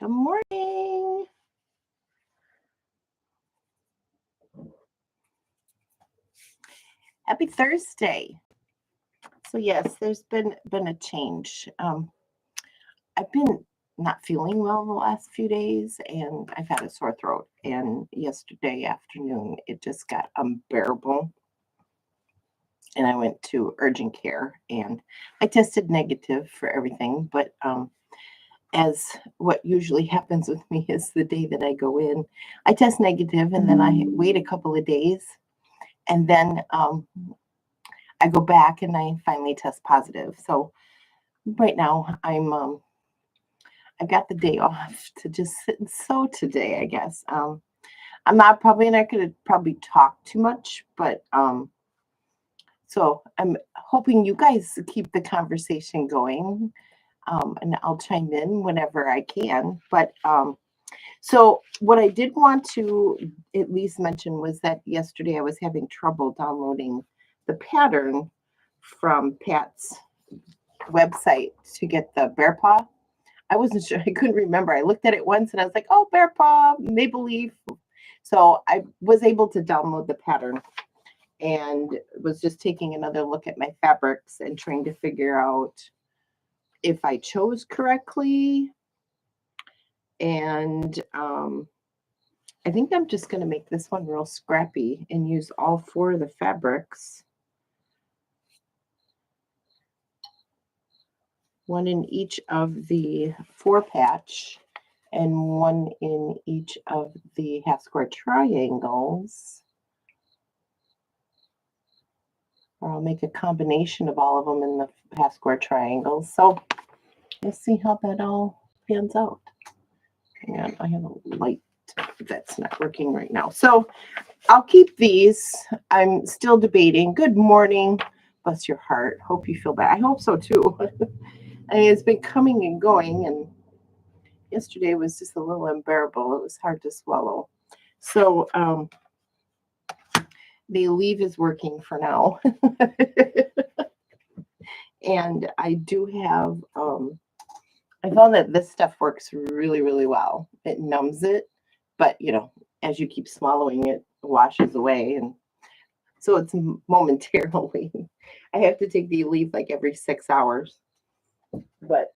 Good morning. Happy Thursday. So yes, there's been a change. I've been not feeling well the last few days, and I've had a sore throat. And yesterday afternoon, it just got unbearable. And I went to urgent care, and I tested negative for everything. But as what usually happens with me is the day that I go in, I test negative, and then I wait a couple of days, and then I go back and I finally test positive. So right now I've got the day off to just sit and sew today, I guess. I'm probably not going to talk too much, but so I'm hoping you guys keep the conversation going, and I'll chime in whenever I can. But so what I did want to at least mention was that yesterday I was having trouble downloading the pattern from Pat's website to get the bear paw. I wasn't sure. I couldn't remember. I looked at it once and I was like, oh, bear paw, maple leaf. So I was able to download the pattern and was just taking another look at my fabrics and trying to figure out if I chose correctly. And I think I'm just going to make this one real scrappy and use all 4 of the fabrics. One in each of the 4-patch and one in each of the half square triangles. Or I'll make a combination of all of them in the half square triangles. So let's see how that all pans out. Hang on, I have a light that's not working right now. So I'll keep these. I'm still debating. Good morning. Bless your heart. Hope you feel better. I hope so too. I mean, it's been coming and going, and yesterday was just a little unbearable. It was hard to swallow. So the leave is working for now. And I do have, I found that this stuff works really, really well. It numbs it, but you know, as you keep swallowing it, washes away. And so it's momentarily. I have to take the leave like every 6 hours. But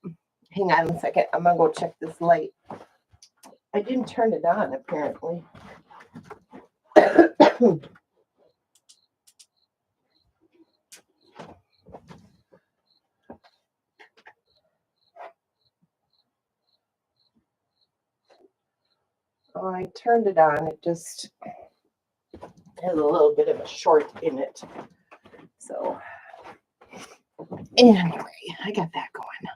hang on a second. I'm going to go check this light. I didn't turn it on, apparently. Oh, I turned it on. It just has a little bit of a short in it. So anyway, I got that going.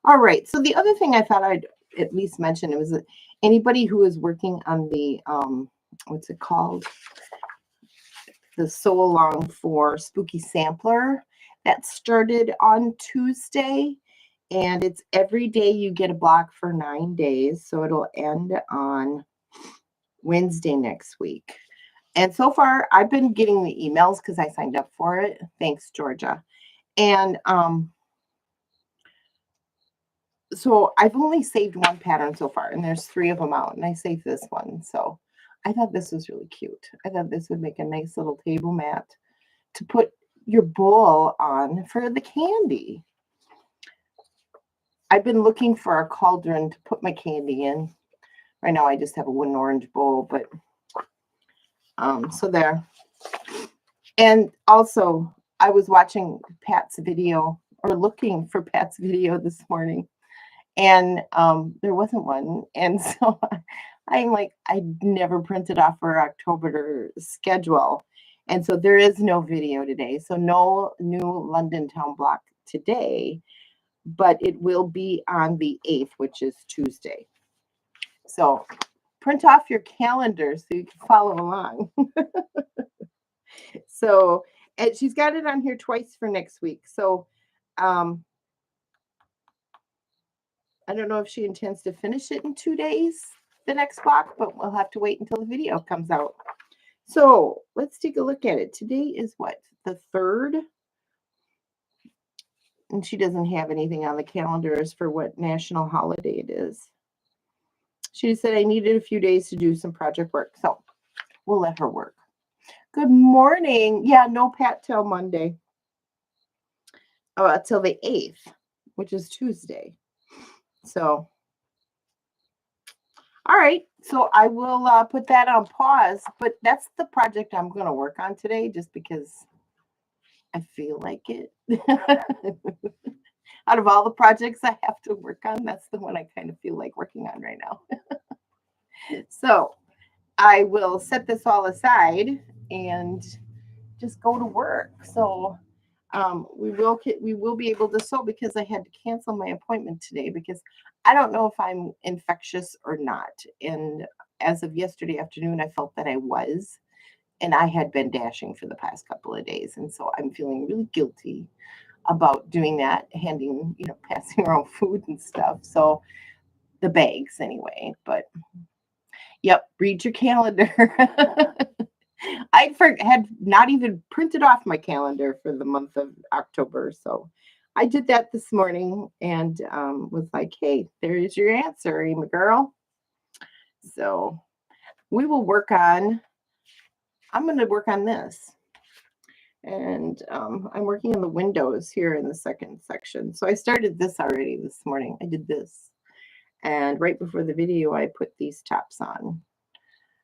All right. So the other thing I thought I'd at least mention, it was that anybody who is working on the, what's it called? The sew along for Spooky Sampler that started on Tuesday, and it's every day you get a block for 9 days. So it'll end on Wednesday next week. And so far I've been getting the emails because I signed up for it. Thanks, Georgia. And so I've only saved 1 pattern so far, and there's 3 of them out, and I saved this one. So I thought this was really cute. I thought this would make a nice little table mat to put your bowl on for the candy. I've been looking for a cauldron to put my candy in. Right now I just have a wooden orange bowl, but so there. And also I was watching Pat's video, or looking for Pat's video this morning, and there wasn't one. And so I'm like, I never printed off her October schedule. And so there is no video today. So no new London Town block today, but it will be on the 8th, which is Tuesday. So print off your calendar so you can follow along. So, and she's got it on here twice for next week. So I don't know if she intends to finish it in 2 days, the next block, but we'll have to wait until the video comes out. So let's take a look at it. Today is what? The 3rd? And she doesn't have anything on the calendar as for what national holiday it is. She said I needed a few days to do some project work. So we'll let her work. Good morning. Yeah, no Pat till Monday. Till the 8th, which is Tuesday. So, all right. So I will put that on pause. But that's the project I'm going to work on today just because I feel like it. Out of all the projects I have to work on, that's the one I kind of feel like working on right now. So I will set this all aside and just go to work. So we will be able to sew because I had to cancel my appointment today because I don't know if I'm infectious or not. And as of yesterday afternoon, I felt that I was, and I had been dashing for the past couple of days. And so I'm feeling really guilty about doing that, passing around food and stuff. So the bags anyway, but yep, read your calendar. Had not even printed off my calendar for the month of October. So I did that this morning and was like, hey, there is your answer, Amy girl. So I'm going to work on this. And I'm working on the windows here in the second section. So I started this already this morning. I did this. And right before the video, I put these tops on.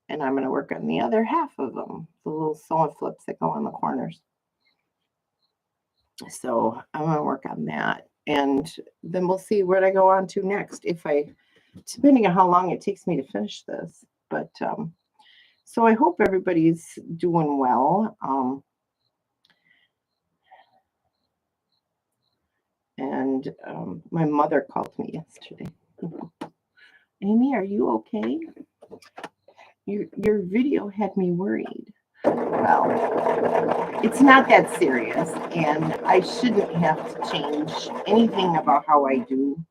And I'm going to work on the other half of them, the little sew-and flips that go on the corners. So I'm going to work on that. And then we'll see where I go on to next, depending on how long it takes me to finish this. But so I hope everybody's doing well. And my mother called me yesterday. Amy, are you okay? Your video had me worried. Well, it's not that serious, and I shouldn't have to change anything about how I do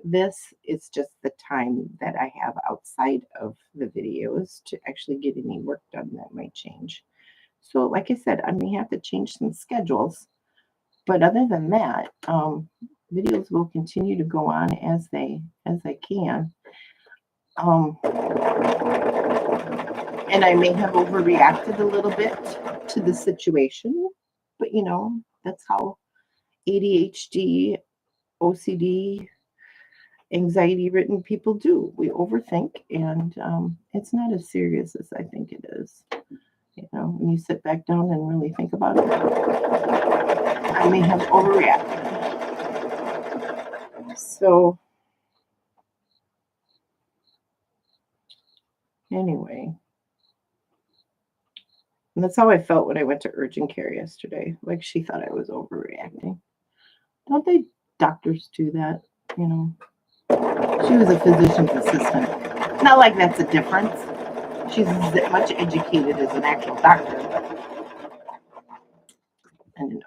this. It's just the time that I have outside of the videos to actually get any work done that might change. So like I said, I may have to change some schedules, but other than that, videos will continue to go on as I can. And I may have overreacted a little bit to the situation, but that's how ADHD, OCD, anxiety-ridden people do. We overthink, and it's not as serious as I think it is. When you sit back down and really think about it, I may have overreacted. So anyway, and that's how I felt when I went to urgent care yesterday. Like she thought I was overreacting. Don't they doctors do that? She was a physician's assistant. Not like that's a difference. She's as much educated as an actual doctor. And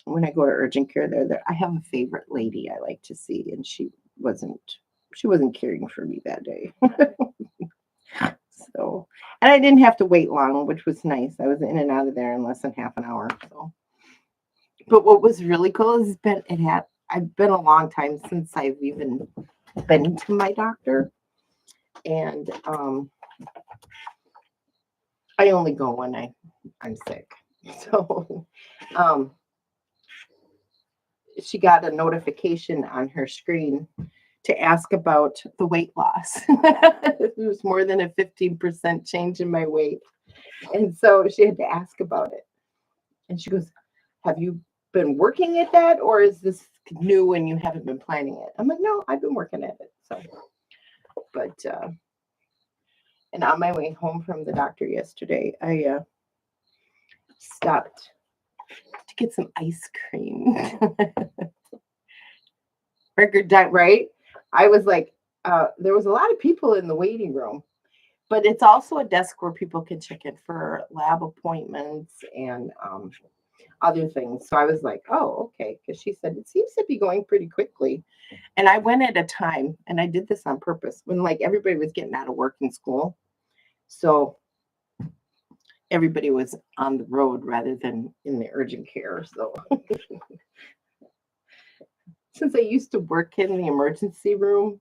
when I go to urgent care, I have a favorite lady I like to see, and she wasn't caring for me that day. So, and I didn't have to wait long, which was nice. I was in and out of there in less than half an hour. So, but what was really cool is I've been a long time since I've even been to my doctor, and I only go when I'm sick. So, she got a notification on her screen to ask about the weight loss. It was more than a 15% change in my weight. And so she had to ask about it. And she goes, have you been working at that, or is this new and you haven't been planning it? I'm like, no, I've been working at it. So, but, and on my way home from the doctor yesterday, I stopped to get some ice cream. Record time, right? I was like, there was a lot of people in the waiting room, but it's also a desk where people can check in for lab appointments and other things. So I was like, oh, okay. Because she said, it seems to be going pretty quickly. And I went at a time, and I did this on purpose, when like everybody was getting out of work and school. So everybody was on the road rather than in the urgent care. So since I used to work in the emergency room,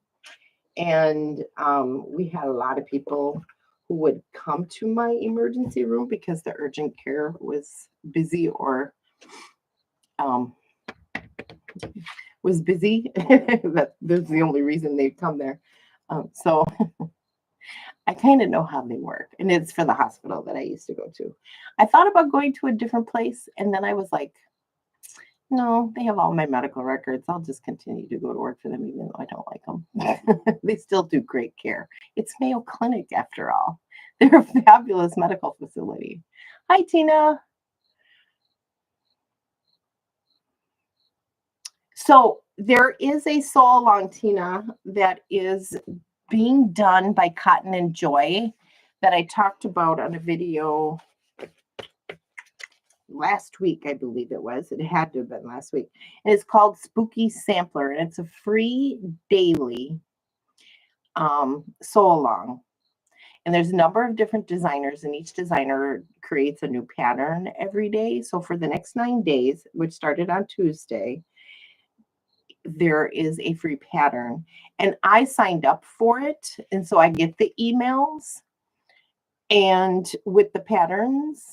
And we had a lot of people who would come to my emergency room because the urgent care was busy or was busy. That's the only reason they'd come there. So I kind of know how they work. And it's for the hospital that I used to go to. I thought about going to a different place. And then I was like, no, they have all my medical records. I'll just continue to go to work for them, even though I don't like them. They still do great care. It's Mayo Clinic, after all. They're a fabulous medical facility. Hi, Tina. So there is a sew along, Tina, that is being done by Cotton and Joy that I talked about on a video last week, I believe it was. It had to have been last week. And it's called Spooky Sampler, and it's a free daily sew along. And there's a number of different designers, and each designer creates a new pattern every day. So for the next 9 days, which started on Tuesday, there is a free pattern. And I signed up for it. And so I get the emails and with the patterns.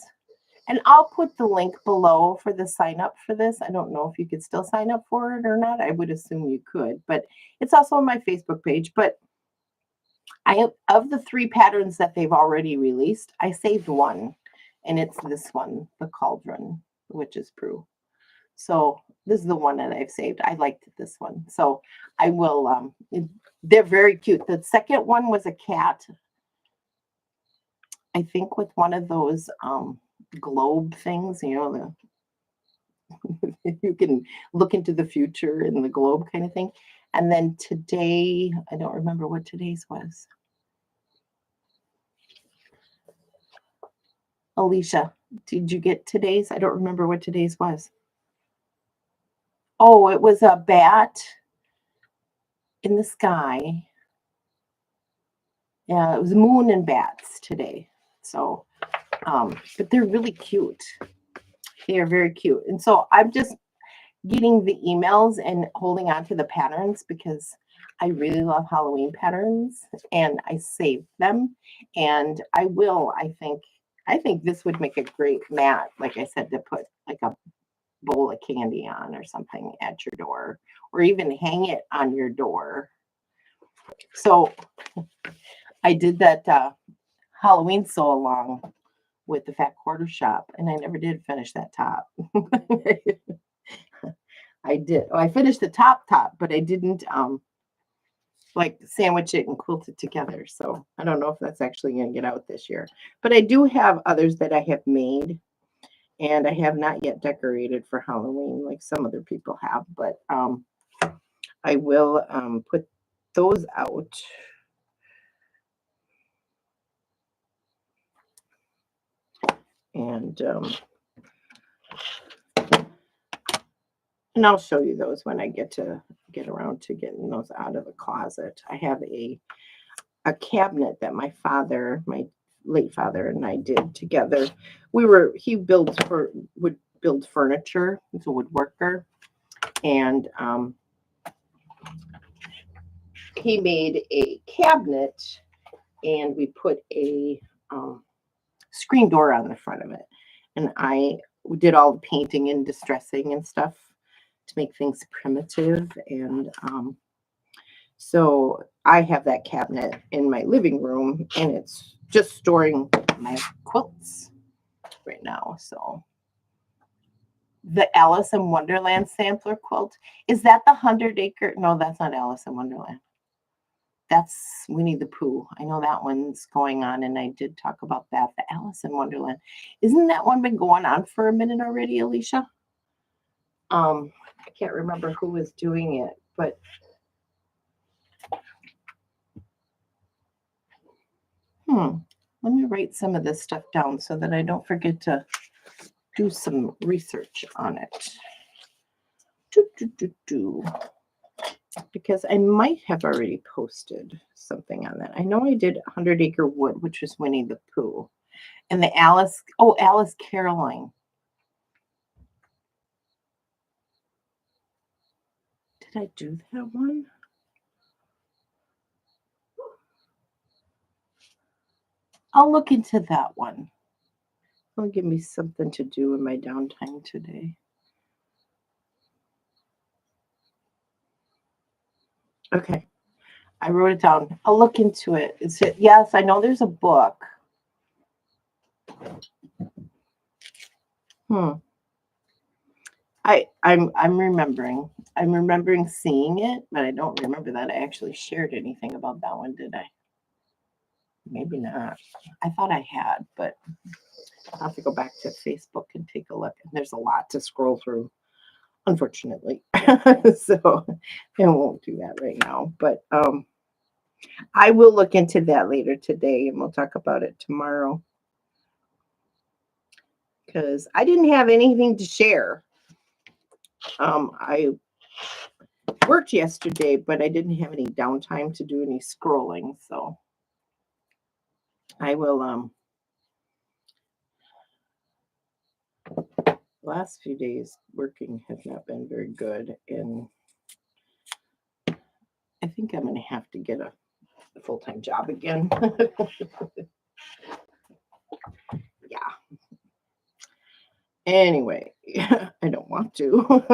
And I'll put the link below for the sign up for this. I don't know if you could still sign up for it or not. I would assume you could, but it's also on my Facebook page. But of the 3 patterns that they've already released, I saved one, and it's this one, the Cauldron, which is Prue. So this is the one that I've saved. I liked this one. So I will, they're very cute. The second one was a cat, I think, with one of those globe things, you know, you can look into the future in the globe kind of thing. And then today, I don't remember what today's was. Alicia, did you get today's? I don't remember what today's was. Oh, it was a bat in the sky. Yeah, it was moon and bats today. So, but they're really cute. They are very cute. And so I'm just getting the emails and holding on to the patterns because I really love Halloween patterns and I saved them. And I will, I think this would make a great mat, like I said, to put like a bowl of candy on or something at your door, or even hang it on your door. So I did that Halloween sew along with the Fat Quarter Shop, and I never did finish that top. I did. Oh, I finished the top, but I didn't like sandwich it and quilt it together. So I don't know if that's actually going to get out this year. But I do have others that I have made, and I have not yet decorated for Halloween like some other people have. But I will put those out. And I'll show you those when I get around to getting those out of the closet. I have a cabinet that my late father and I did together. He would build furniture. He's a woodworker. And he made a cabinet, and we put a screen door on the front of it. And I did all the painting and distressing and stuff to make things primitive. And so I have that cabinet in my living room, and it's just storing my quilts right now. So the Alice in Wonderland sampler quilt, is that the 100-acre? No, that's not Alice in Wonderland. That's Winnie the Pooh. I know that one's going on, and I did talk about that. The Alice in Wonderland. Isn't that one been going on for a minute already, Alicia? I can't remember who was doing it, but let me write some of this stuff down so that I don't forget to do some research on it. Because I might have already posted something on that. I know I did 100-acre wood, which was Winnie the Pooh. And the Alice Caroline. Did I do that one? I'll look into that one. It'll give me something to do in my downtime today. Okay. I wrote it down. I'll look into it. Yes, I know there's a book. I'm remembering. I'm remembering seeing it, but I don't remember that I actually shared anything about that one, did I? Maybe not. I thought I had, but I'll have to go back to Facebook and take a look. And there's a lot to scroll through, unfortunately. So I won't do that right now. But I will look into that later today, and we'll talk about it tomorrow. Because I didn't have anything to share. I worked yesterday, but I didn't have any downtime to do any scrolling. So I will last few days working has not been very good, and I think I'm going to have to get a full-time job again. Yeah. Anyway, I don't want to.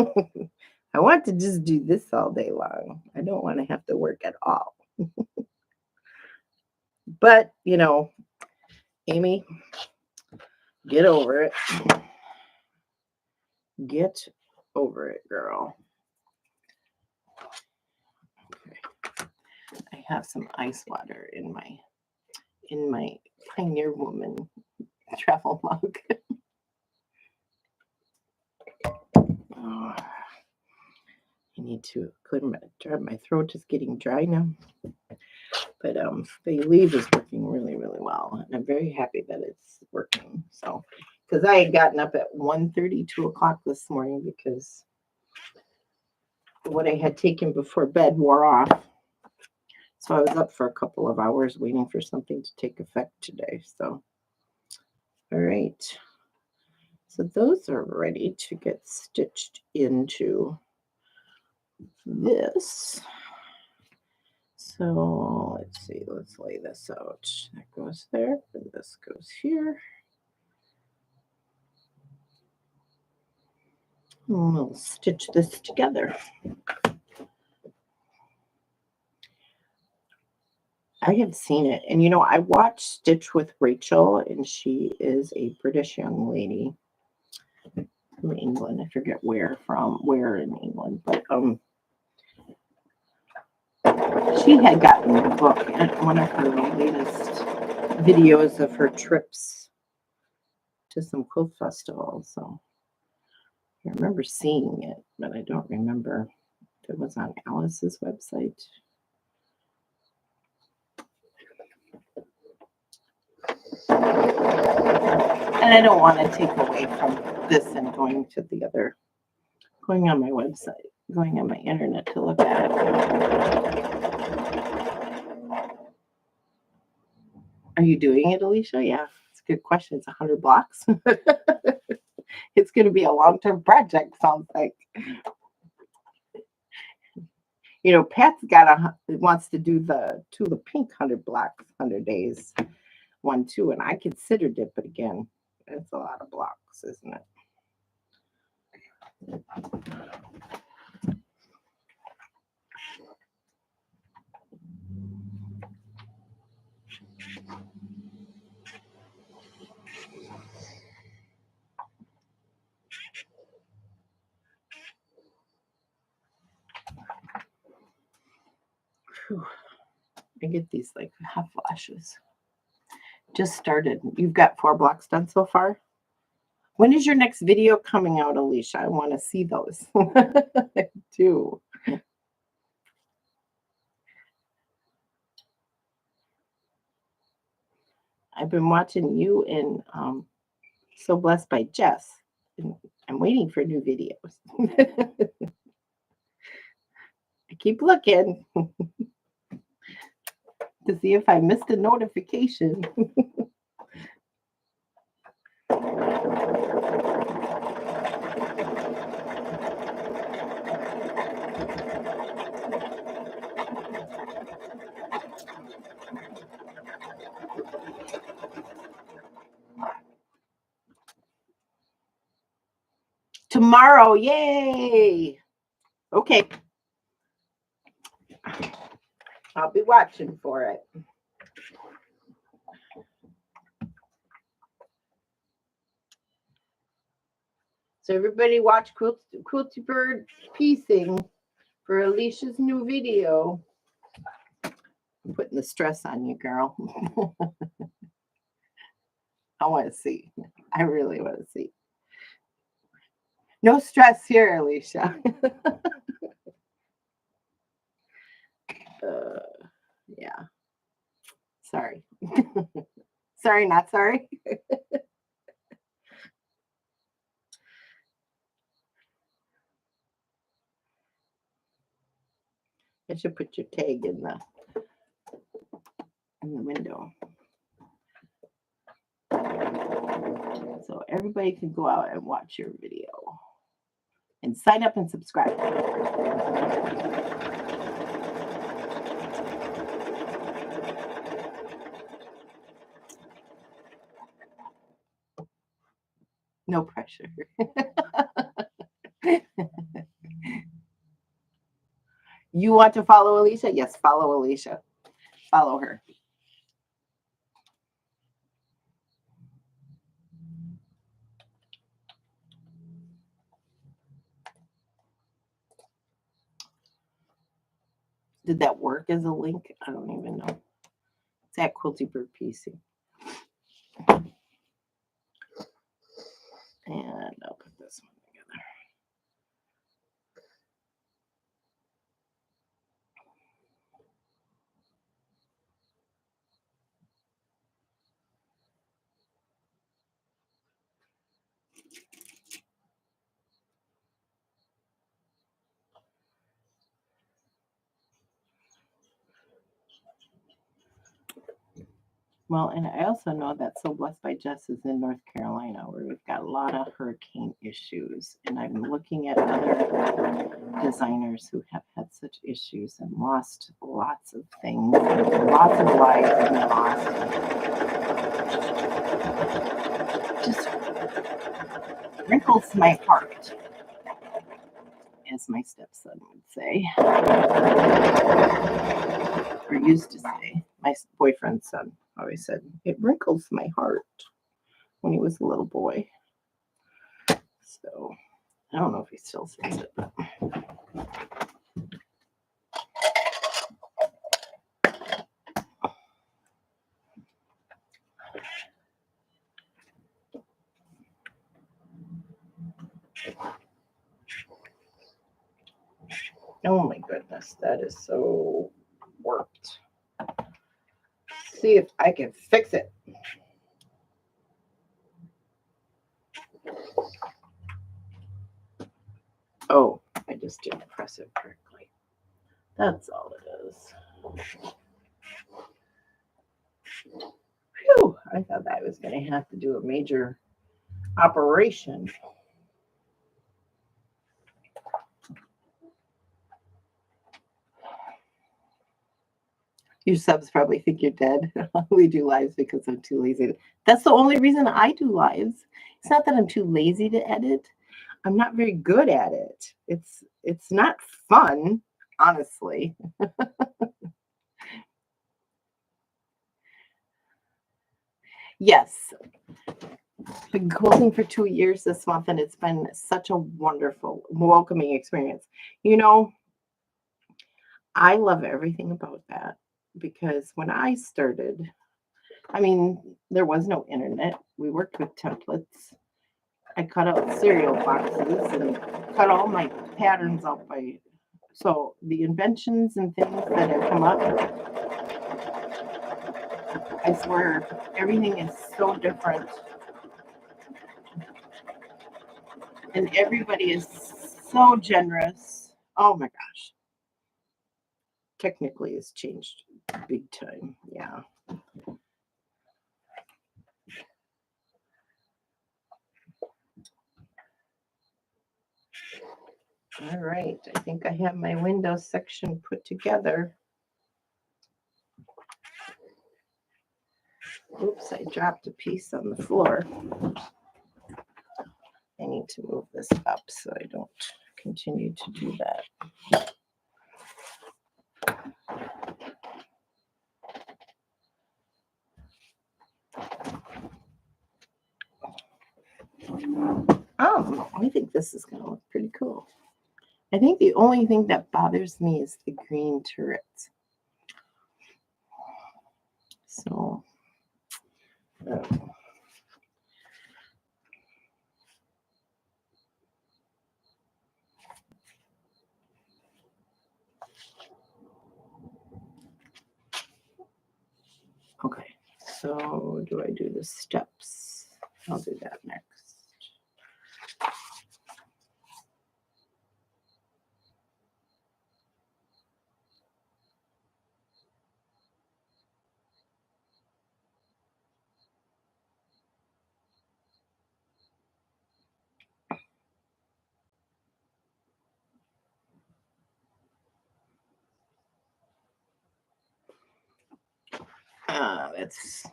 I want to just do this all day long. I don't want to have to work at all. But, you know, Amy, get over it. Get over it, girl. Okay. I have some ice water in my Pioneer Woman travel mug. Oh, I need to clear my throat is getting dry now. But the leave is working really, really well. And I'm very happy that it's working. So, because I had gotten up at 1:30, 2 o'clock this morning because what I had taken before bed wore off. So I was up for a couple of hours waiting for something to take effect today. So, all right. So those are ready to get stitched into this. So let's see, let's lay this out. That goes there, and this goes here. And we'll stitch this together. I have seen it. And, you know, I watched Stitch with Rachel, and she is a British young lady from England. I forget where in England, but she had gotten a book at one of her latest videos of her trips to some quilt festivals. So I remember seeing it, but I don't remember if it was on Alice's website. And I don't want to take away from this and going on my website, going on my internet to look at it. Are you doing it, Alicia? Yeah, it's a good question. It's 100 blocks. It's going to be a long-term project, sounds like. You know, Pat's wants to do the Tulip Pink 100 blocks, 100 days one too, and I considered it, but again, it's a lot of blocks, isn't it? Whew. I get these like hot flashes. Just started. You've got 4 blocks done so far? When is your next video coming out, Alicia? I want to see those. I do. I've been watching you and So Blessed by Jess. And I'm waiting for new videos. I keep looking to see if I missed a notification. Tomorrow, yay! Okay. I'll be watching for it. So everybody watch Quilty Bird piecing for Alicia's new video. I'm putting the stress on you, girl. I want to see. I really want to see. No stress here, Alicia. Yeah. Sorry. Sorry, not sorry. I should put your tag in the window. So everybody can go out and watch your video. And sign up and subscribe. No pressure. You want to follow Alicia? Yes, follow Alicia. Follow her. Did that work as a link? I don't even know. It's at Quilty Bird Piecing. And I'll put this one together. Well, and I also know that So Blessed by Jess is in North Carolina, where we've got a lot of hurricane issues. And I'm looking at other designers who have had such issues and lost lots of things, lots of lives have been lost. Just wrinkles my heart, as my stepson would say, or used to say. My boyfriend's son always said, it wrinkles my heart, when he was a little boy. So I don't know if he still says it, but oh my goodness, that is so warped. See if I can fix it. Oh, I just didn't press it correctly. That's all it is. Phew, I thought I was going to have to do a major operation. Your subs probably think you're dead. We do lives because I'm too lazy. That's the only reason I do lives. It's not that I'm too lazy to edit. I'm not very good at it. It's not fun, honestly. Yes. Been quilting for 2 years this month, and it's been such a wonderful, welcoming experience. You know, I love everything about that, because when I started, I mean, there was no internet. We worked with templates. I cut out cereal boxes and cut all my patterns out by, so the inventions and things that have come up, I swear everything is so different. And everybody is so generous. Oh my gosh. Technically it's changed big time. Yeah. All right. I think I have my window section put together. Oops, I dropped a piece on the floor. I need to move this up so I don't continue to do that. I think this is going to look pretty cool. I think the only thing that bothers me is the green turrets. So, okay, so do I do the steps? I'll do that next. That's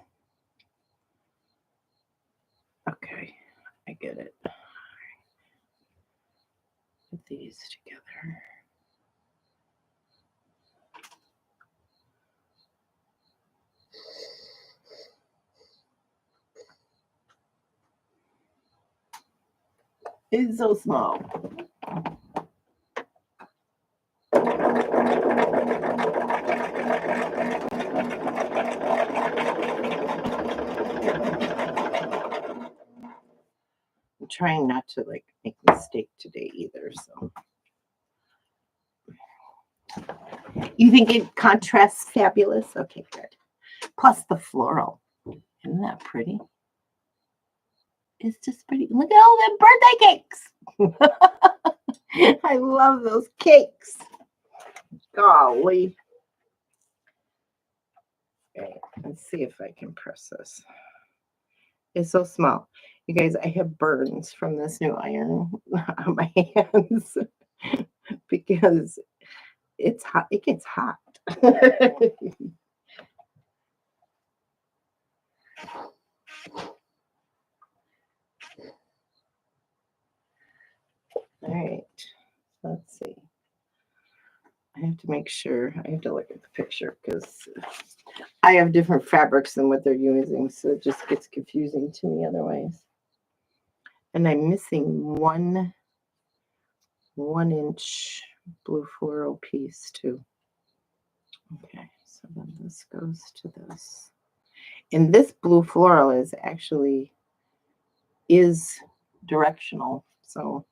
okay. I get it. Put these together. It's so small. I'm trying not to like make a mistake today either. So you think it contrasts fabulous? Okay, good. Plus the floral. Isn't that pretty? It's just pretty. Look at all them birthday cakes. I love those cakes. Golly. Okay, let's see if I can press this. It's so small. You guys, I have burns from this new iron on my hands because it's hot. It gets hot. All right, let's see. I have to make sure, I have to look at the picture because I have different fabrics than what they're using, so it just gets confusing to me otherwise. And I'm missing one 1-inch blue floral piece too. Okay, so then this goes to this. And this blue floral is directional, so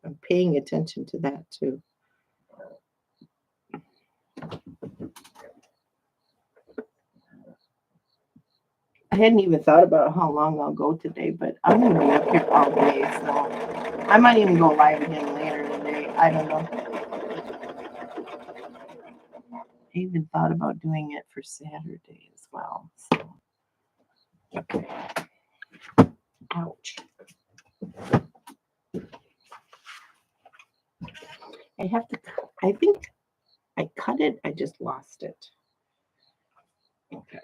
I'm paying attention to that too. I hadn't even thought about how long I'll go today, but I'm going to be up here all day, so I might even go live again later today. I don't know. I even thought about doing it for Saturday as well. So. Okay. Ouch. I think I cut it. I just lost it. Okay.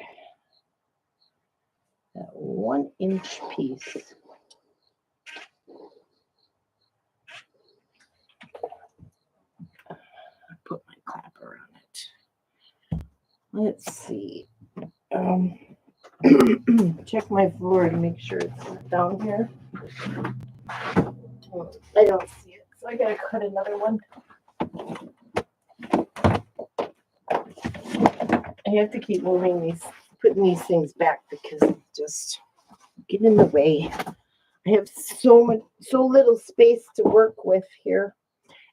That 1-inch piece. Put my clapper on it. Let's see. Check my floor to make sure it's not down here. I don't see it, so I gotta cut another one. I have to keep moving these, putting these things back because they just get in the way. I have so little space to work with here.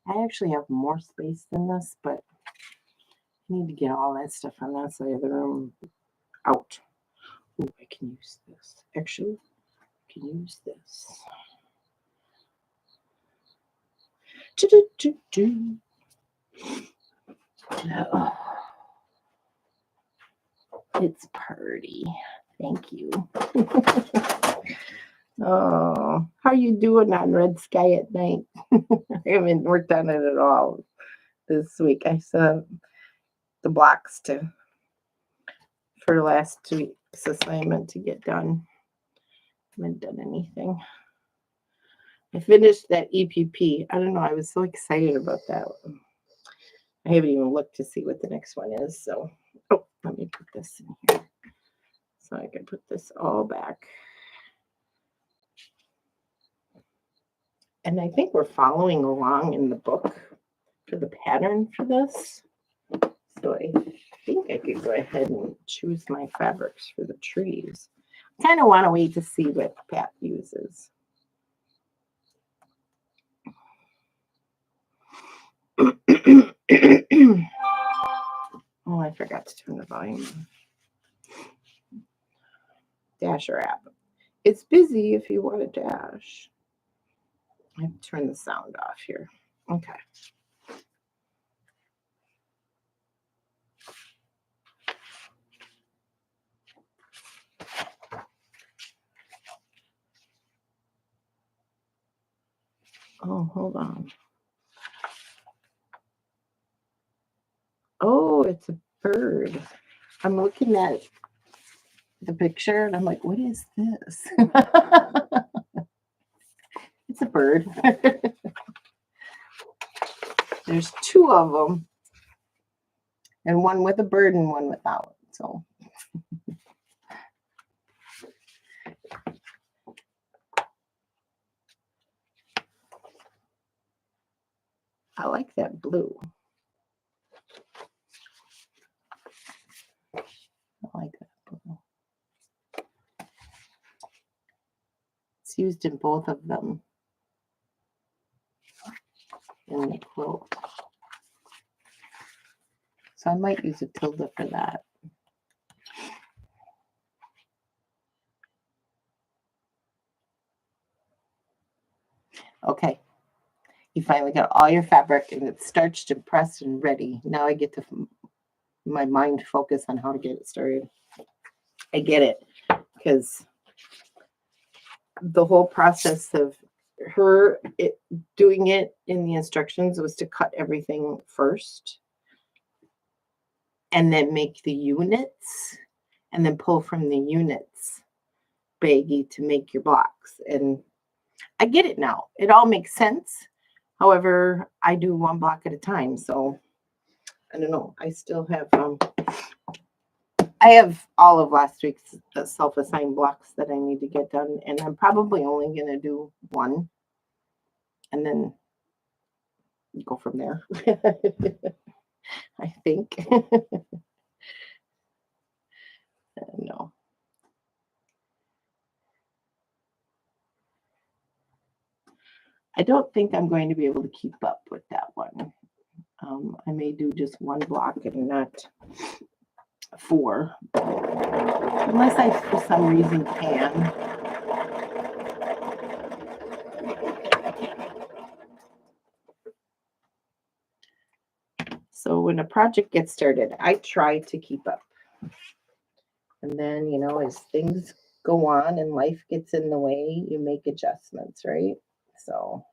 I actually have more space than this, but I need to get all that stuff on that side of the room out. Oh, I can use this. Actually, I can use this. Oh, it's pretty. Thank you. Oh, how you doing on Red Sky at Night? I haven't worked on it at all this week. I saw the blocks for last week's assignment to get done. I haven't done anything. I finished that EPP. I don't know. I was so excited about that. I haven't even looked to see what the next one is. So, oh, let me put this in here so I can put this all back. And I think we're following along in the book for the pattern for this. So I think I could go ahead and choose my fabrics for the trees. I kind of want to wait to see what Pat uses. Oh, I forgot to turn the volume. Dasher app. It's busy if you want to dash. I have to turn the sound off here. Okay. Oh, hold on. Oh, it's a bird. I'm looking at the picture and I'm like, what is this? It's a bird. There's two of them, and one with a bird and one without. So I like that blue. I like that blue. It's used in both of them in the quilt. So I might use a tilde for that. Okay. You finally got all your fabric and it's starched and pressed and ready. Now I get to my mind focus on how to get it started. I get it, because the whole process of her doing it in the instructions was to cut everything first and then make the units and then pull from the units baggie to make your blocks. And I get it now. It all makes sense. However, I do one block at a time. So I don't know. I still have, I have all of last week's self-assigned blocks that I need to get done. And I'm probably only going to do one and then go from there. I think. No. I don't think I'm going to be able to keep up with that one. I may do just one block and not 4. Unless I, for some reason, can. So when a project gets started, I try to keep up. And then, you know, as things go on and life gets in the way, you make adjustments, right? So,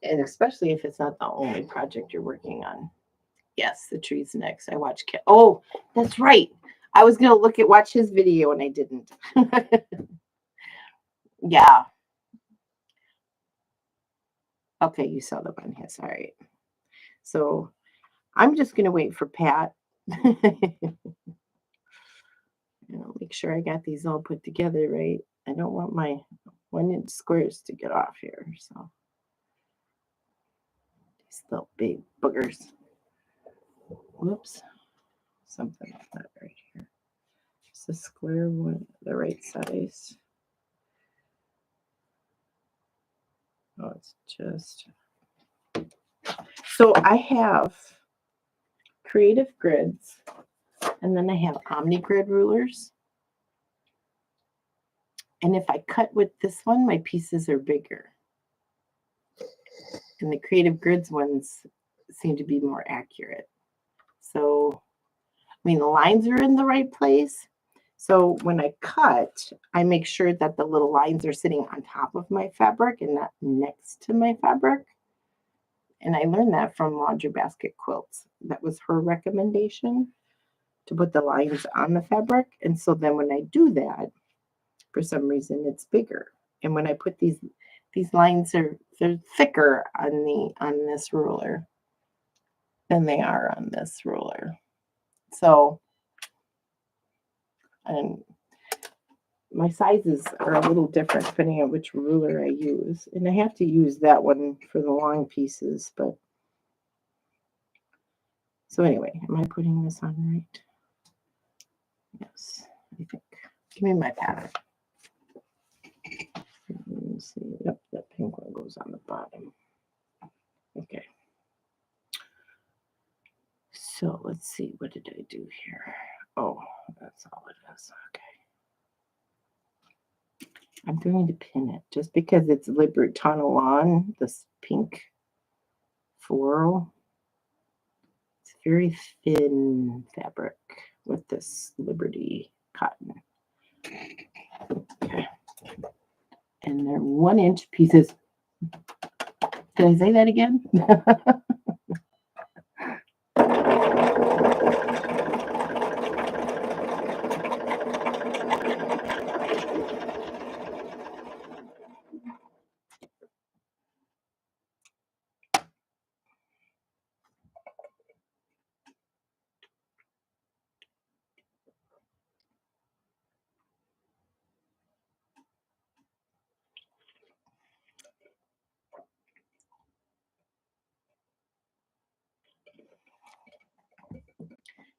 and especially if it's not the only project you're working on. Yes, the tree's next. I watched Oh, that's right. I was gonna watch his video and I didn't. Yeah. Okay, you saw the one. Yes, all right. So I'm just gonna wait for Pat. Make sure I got these all put together right. I don't want my 1-inch squares to get off here. So these little big boogers. Whoops. Something like that right here. Just a square one, the right size. Oh, it's just. So I have creative grids, and then I have Omni grid rulers. And if I cut with this one, my pieces are bigger. And the creative grids ones seem to be more accurate. So, I mean, the lines are in the right place. So when I cut, I make sure that the little lines are sitting on top of my fabric and not next to my fabric. And I learned that from Laundry Basket Quilts. That was her recommendation, to put the lines on the fabric. And so then when I do that, for some reason, it's bigger. And when I put these lines they're thicker on this ruler than they are on this ruler. So, and my sizes are a little different depending on which ruler I use. And I have to use that one for the long pieces, but so anyway, am I putting this on right? Yes, I think. Give me my pattern. Let's see. Yep, that pink one goes on the bottom. Okay. So let's see. What did I do here? Oh, that's all it is. Okay. I'm going to pin it just because it's Libertine on this pink floral. It's very thin fabric with this Liberty cotton. Okay. And they're 1-inch pieces. Did I say that again?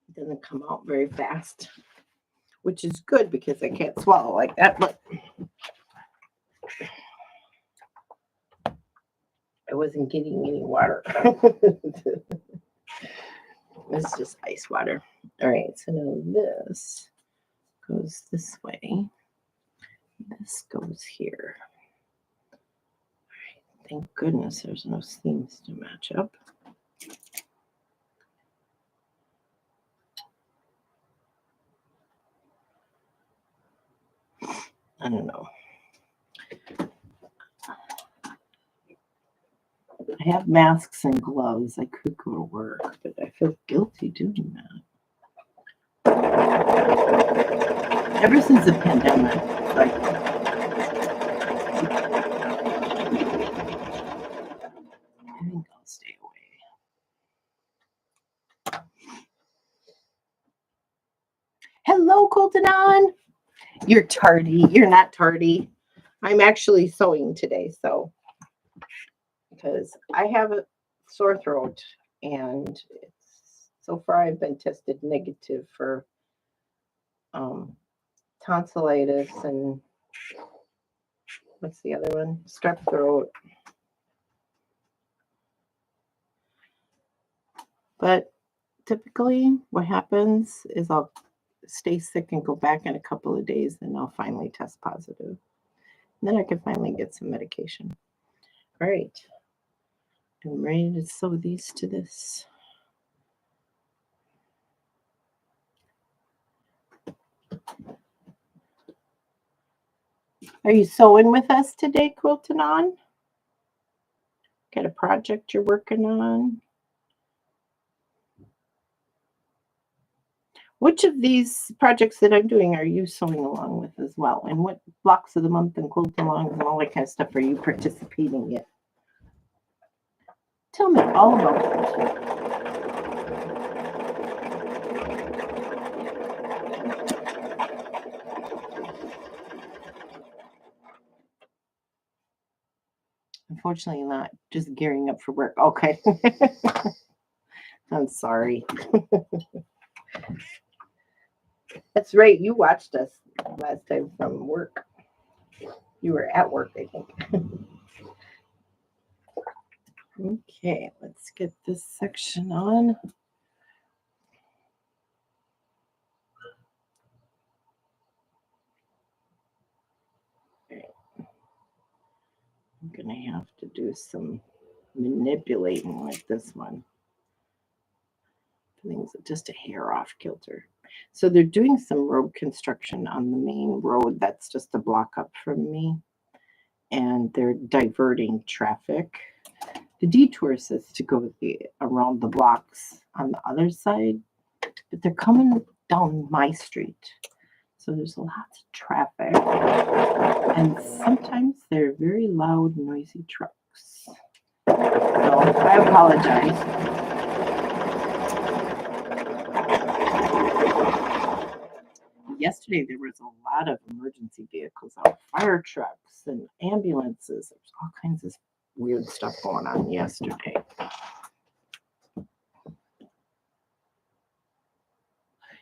It doesn't come out very fast, which is good because I can't swallow like that, but I wasn't getting any water. It's just ice water. All right, so now this goes this way. This goes here. All right, thank goodness there's no seams to match up. I don't know. I have masks and gloves. I could go to work, but I feel guilty doing that. Ever since the pandemic, like, I think I'll stay away. Hello, Coltonon. You're tardy. You're not tardy. I'm actually sewing today, so because I have a sore throat and so far I've been tested negative for tonsillitis and what's the other one? Strep throat. But typically what happens is I'll stay sick and go back in a couple of days and I'll finally test positive. And then I can finally get some medication. All right. I'm ready to sew these to this. Are you sewing with us today, Quilting On? Got a project you're working on? Which of these projects that I'm doing are you sewing along with as well? And what blocks of the month and quilt alongs and all that kind of stuff are you participating in? Tell me all about it. Unfortunately not. Just gearing up for work. Okay. I'm sorry. That's right. You watched us last time from work. You were at work, I think. Okay, let's get this section on. I'm going to have to do some manipulating with this one. Things just a hair off kilter. So they're doing some road construction on the main road that's just a block up from me. And they're diverting traffic. The detour says to go around the blocks on the other side, but they're coming down my street. So there's lots of traffic, and sometimes they're very loud, noisy trucks. So I apologize. Yesterday there was a lot of emergency vehicles out, fire trucks and ambulances. There's all kinds of weird stuff going on yesterday.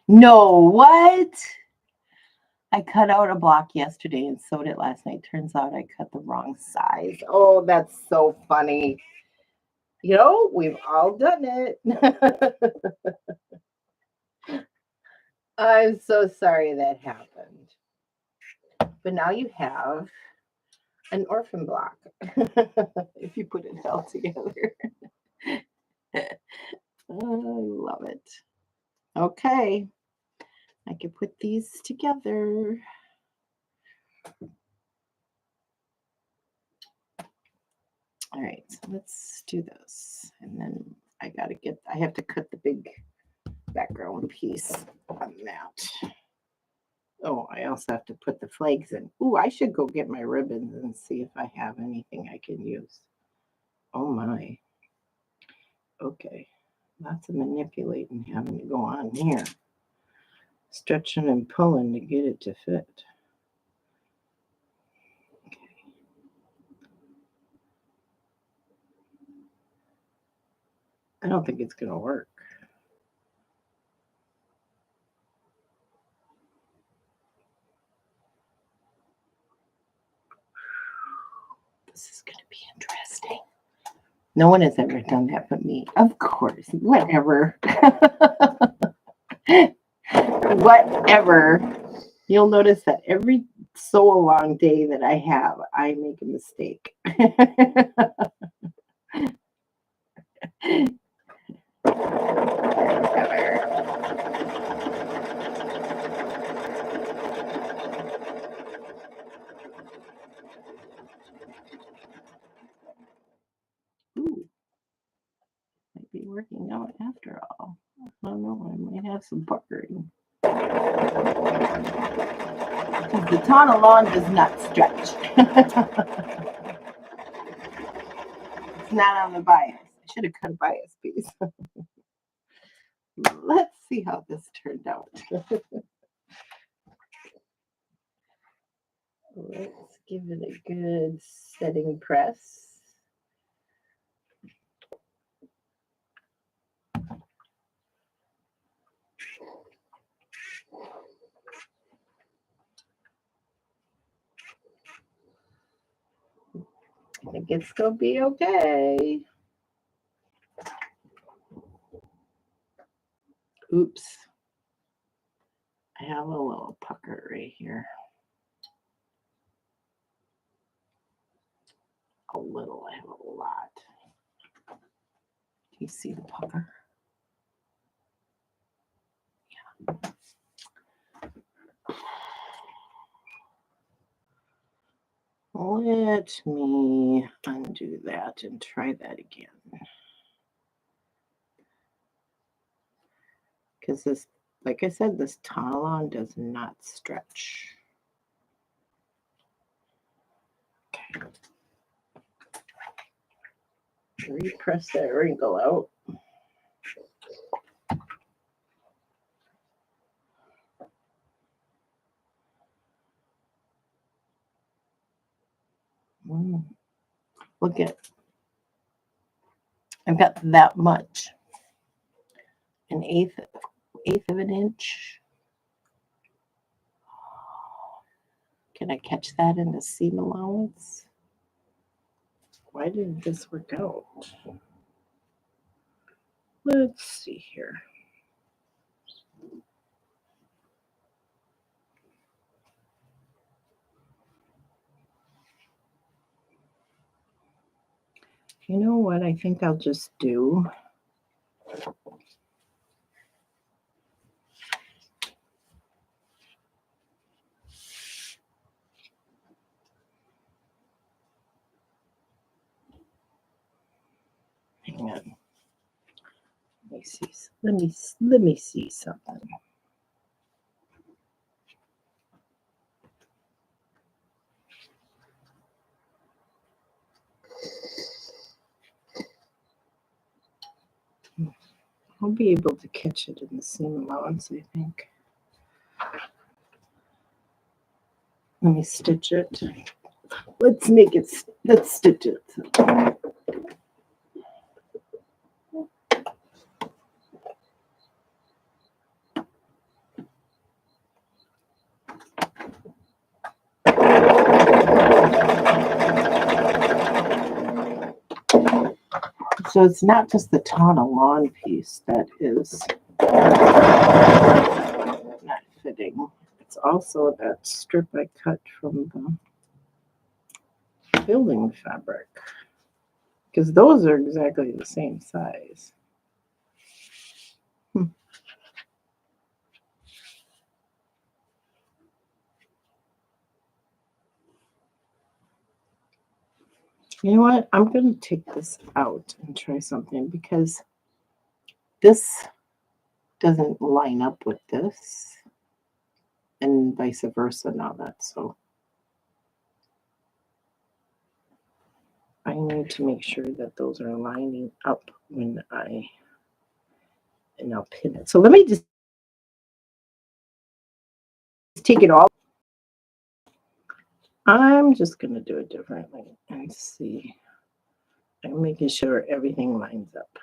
No, what? I cut out a block yesterday and sewed it last night. Turns out I cut the wrong size. Oh, that's so funny. You know, we've all done it. I'm so sorry that happened. But now you have an orphan block if you put it all together. I love it. Okay. I can put these together. All right, so let's do this. And then I have to cut the big background piece on that. Oh, I also have to put the flags in. Ooh, I should go get my ribbons and see if I have anything I can use. Oh my. Okay. Lots of manipulating having to go on here. Stretching and pulling to get it to fit. Okay. I don't think it's going to work. This is going to be interesting. No one has ever done that but me. Of course. Whatever. Whatever. You'll notice that every sew along day that I have, I make a mistake. Ooh, might be working out after all. I don't know. I might have some puckering. Because the tunnel lawn does not stretch. It's not on the bias. I should have cut a bias piece. Let's see how this turned out. Let's give it a good setting press. I think it's going to be okay. Oops. I have a little pucker right here. A little, I have a lot. Do you see the pucker? Yeah. Let me undo that and try that again. Because this, like I said, this tunnel does not stretch. Okay. Repress that wrinkle out. Look at, I've got that much, an eighth of an inch. Can I catch that in the seam allowance? Why didn't this work out? Let's see here. You know what I think I'll just do? Hang on. Let me see something. I'll be able to catch it in the seam allowance, I think. Let me stitch it. Let's stitch it. So it's not just the Tana lawn piece that is not fitting. It's also that strip I cut from the building fabric, because those are exactly the same size. You know what? I'm going to take this out and try something, because this doesn't line up with this, and vice versa now. So I need to make sure that those are lining up and I'll pin it. So let me just take it all. I'm just going to do it differently and see. I'm making sure everything lines up.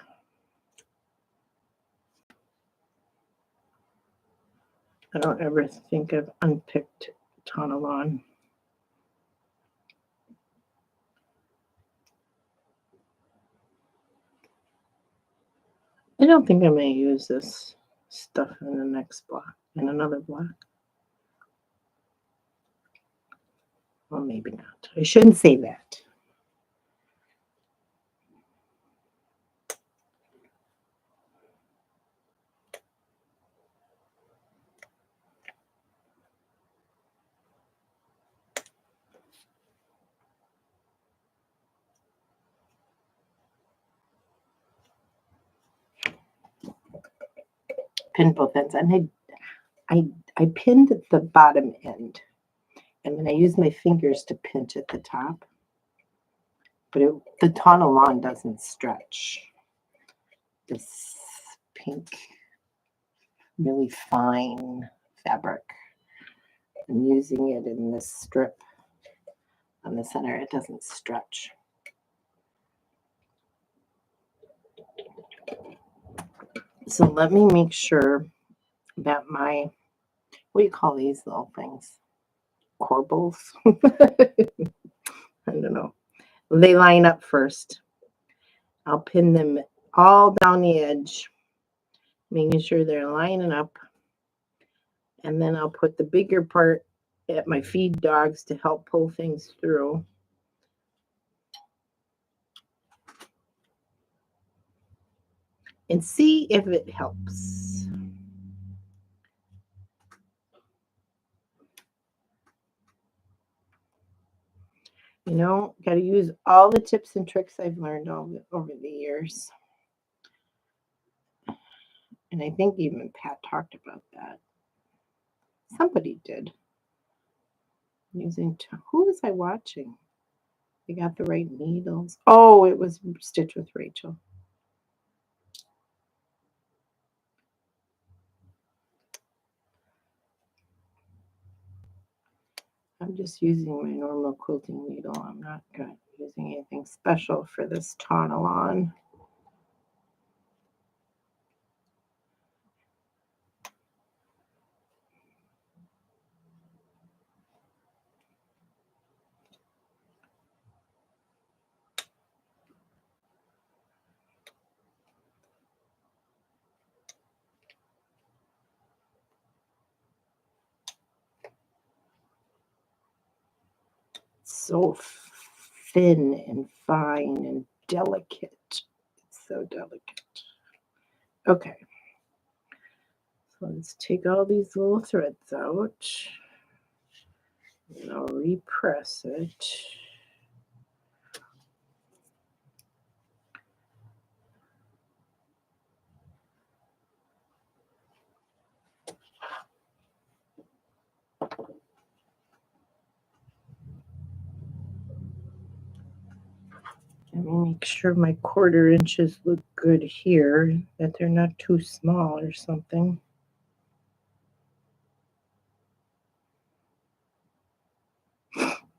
I don't ever think I've unpicked Tana lawn. I don't think I may use this stuff in the next block, in another block. Well, maybe not. I shouldn't say that. Pin both ends, and I pinned at the bottom end, and then I used my fingers to pinch at the top. But the Tana lawn doesn't stretch. This pink, really fine fabric. I'm using it in this strip on the center. It doesn't stretch. So let me make sure that my, what do you call these little things? Corbels? I don't know. They line up first. I'll pin them all down the edge, making sure they're lining up. And then I'll put the bigger part at my feed dogs to help pull things through. And see if it helps. You know, got to use all the tips and tricks I've learned over the years. And I think even Pat talked about that. Somebody did. Who was I watching? They got the right needles. Oh, it was Stitch with Rachel. I'm just using my normal quilting needle. I'm not using anything special for this Tana lawn. So thin and fine and delicate. It's so delicate. Okay. So let's take all these little threads out. And I'll repress it. Let me make sure my 1/4 inches look good here, that they're not too small or something.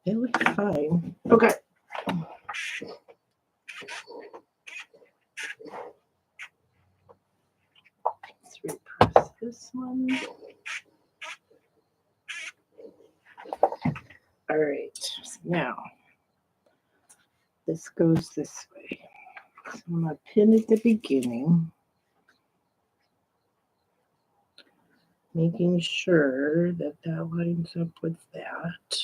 They look fine. Okay. Let's repress this one. All right. So now this goes this way. So I'm going to pin at the beginning, making sure that that lines up with that.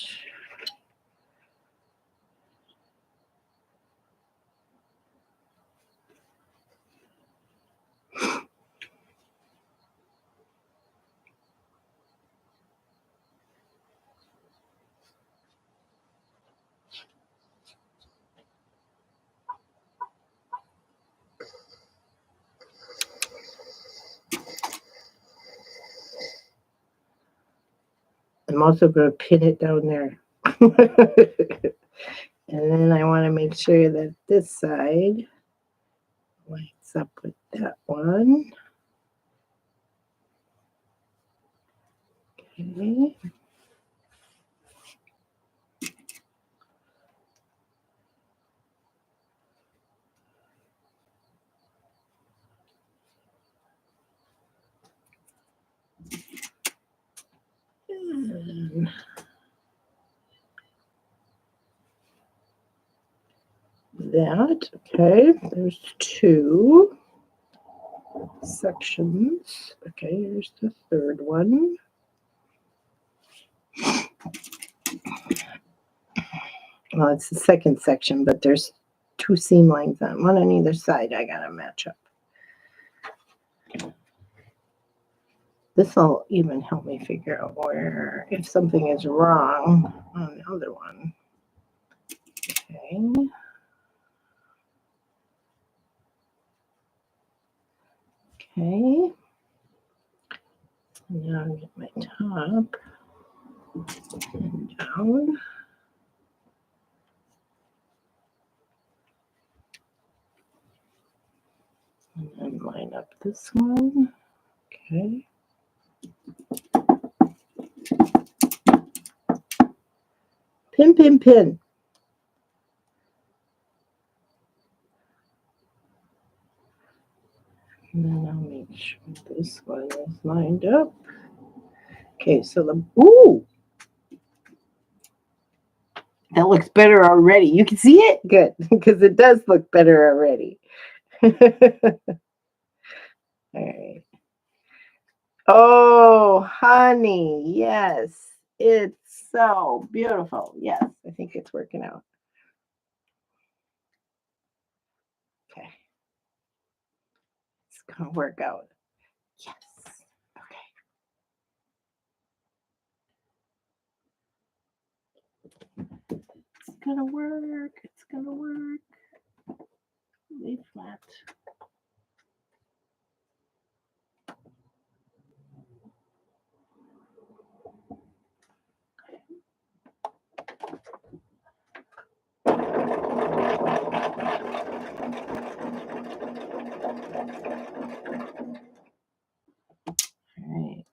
I'm also going to pin it down there. And then I want to make sure that this side lines up with that one. Okay. And that, okay, there's 2 sections. Okay, here's the 3rd one. Well, it's the 2nd section, but there's 2 seam lines on one on either side. I gotta match up. This will even help me figure out where, if something is wrong on the other one. Okay. Okay. Now I'll get my top and down. And then line up this one. Okay. Pin, pin, pin. And then I'll make sure this one is lined up. Okay, so ooh! That looks better already. You can see it? Good, because it does look better already. All right. Oh, honey, yes. It's so beautiful. Yes, I think it's working out. Okay. It's going to work out. Yes. Okay. It's going to work. It's going to work. Lay flat. All right.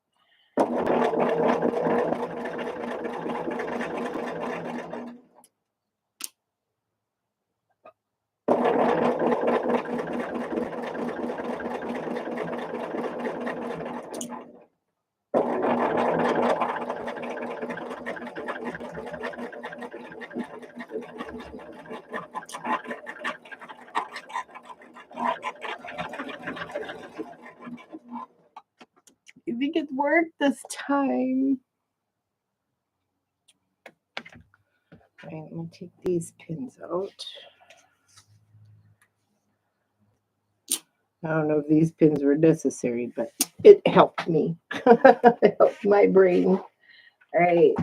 You think it worked this time? All right, I'm going to take these pins out. I don't know if these pins were necessary, but it helped me. It helped my brain. All right,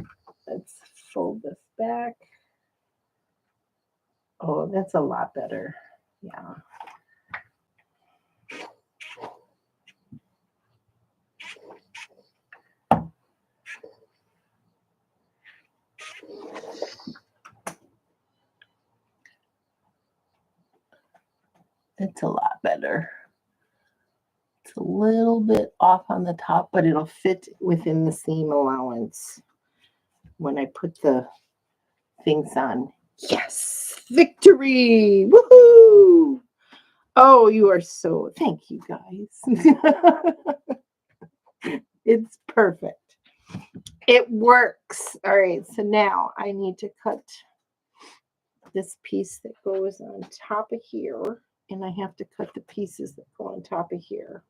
let's fold this back. Oh, that's a lot better. Yeah. It's a lot better. It's a little bit off on the top, but it'll fit within the seam allowance when I put the things on. Yes, victory! Woohoo! Oh, you are so, thank you guys. It's perfect. It works. All right, so now I need to cut this piece that goes on top of here, and I have to cut the pieces that go on top of here.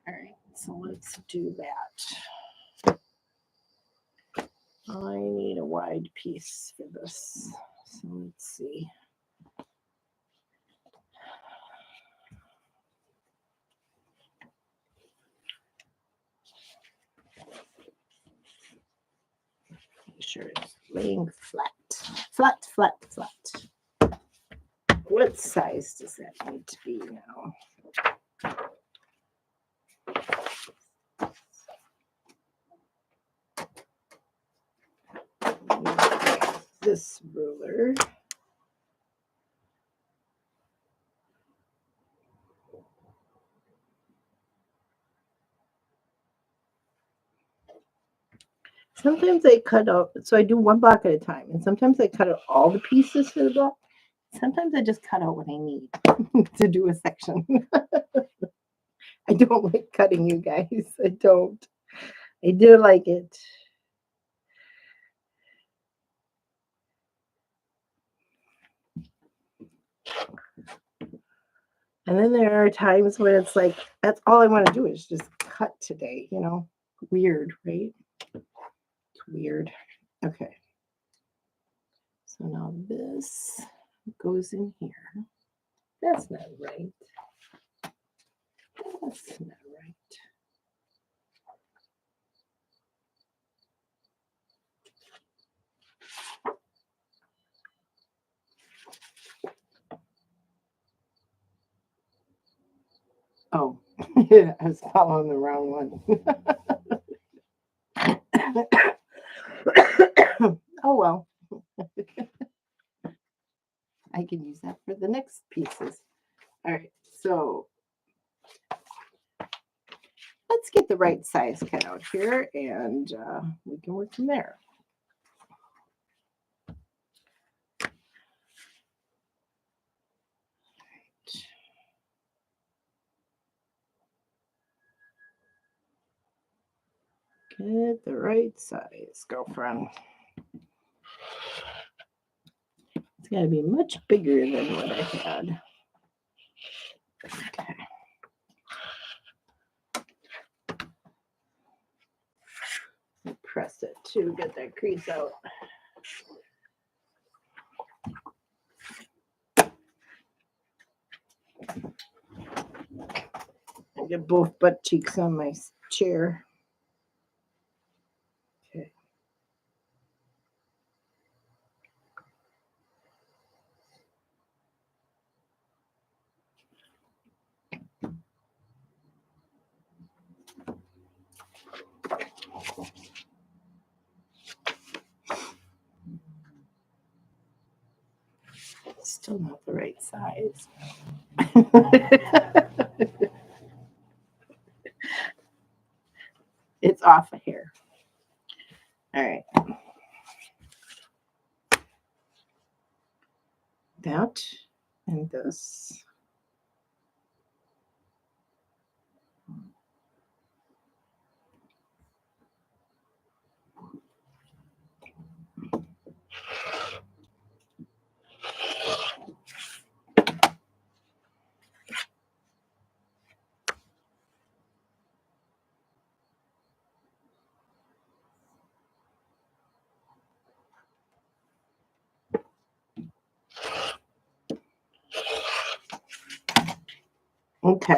All right, so let's do that. I need a wide piece for this. So let's see. Make sure it's laying flat. Flat, flat, flat. What size does that need to be now? This ruler. Sometimes I cut out, so I do one block at a time, and sometimes I cut out all the pieces for the block. Sometimes I just cut out what I need to do a section. I don't like cutting, you guys. I don't. I do like it. And then there are times when it's like, that's all I want to do is just cut today, you know? Weird, right? It's weird. Okay. So now this goes in here. That's not right. That's not right. Oh, yeah, I was following the wrong one. Oh, well. I can use that for the next pieces. All right, so let's get the right size cut out here, and we can work from there. Get the right size, girlfriend. It's got to be much bigger than what I had. Okay. Press it to get that crease out. I get both butt cheeks on my chair. Okay. Still not the right size. It's off a hair. All right. That and this. Okay,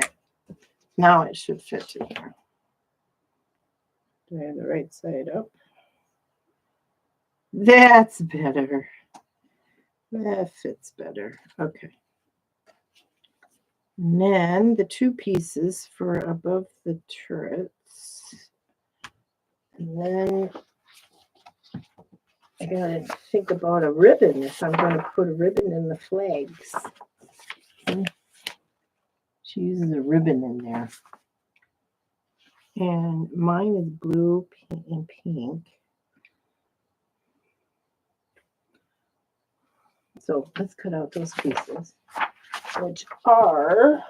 now it should fit in here. Do I have the right side up? That's better. That fits better. Okay. And then the two pieces for above the turrets. And then I gotta think about a ribbon if I'm gonna put a ribbon in the flags. She uses a ribbon in there. And mine is blue, pink, and pink. So let's cut out those pieces, which are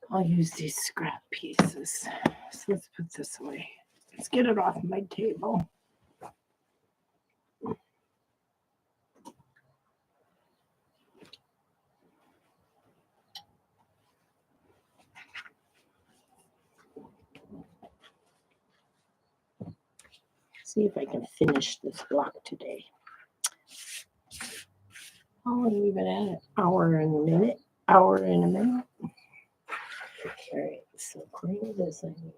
I'll use these scrap pieces. So let's put this away. Let's get it off my table. See if I can finish this block today. I'll leave it at an hour and a minute. All right, so clean this. I need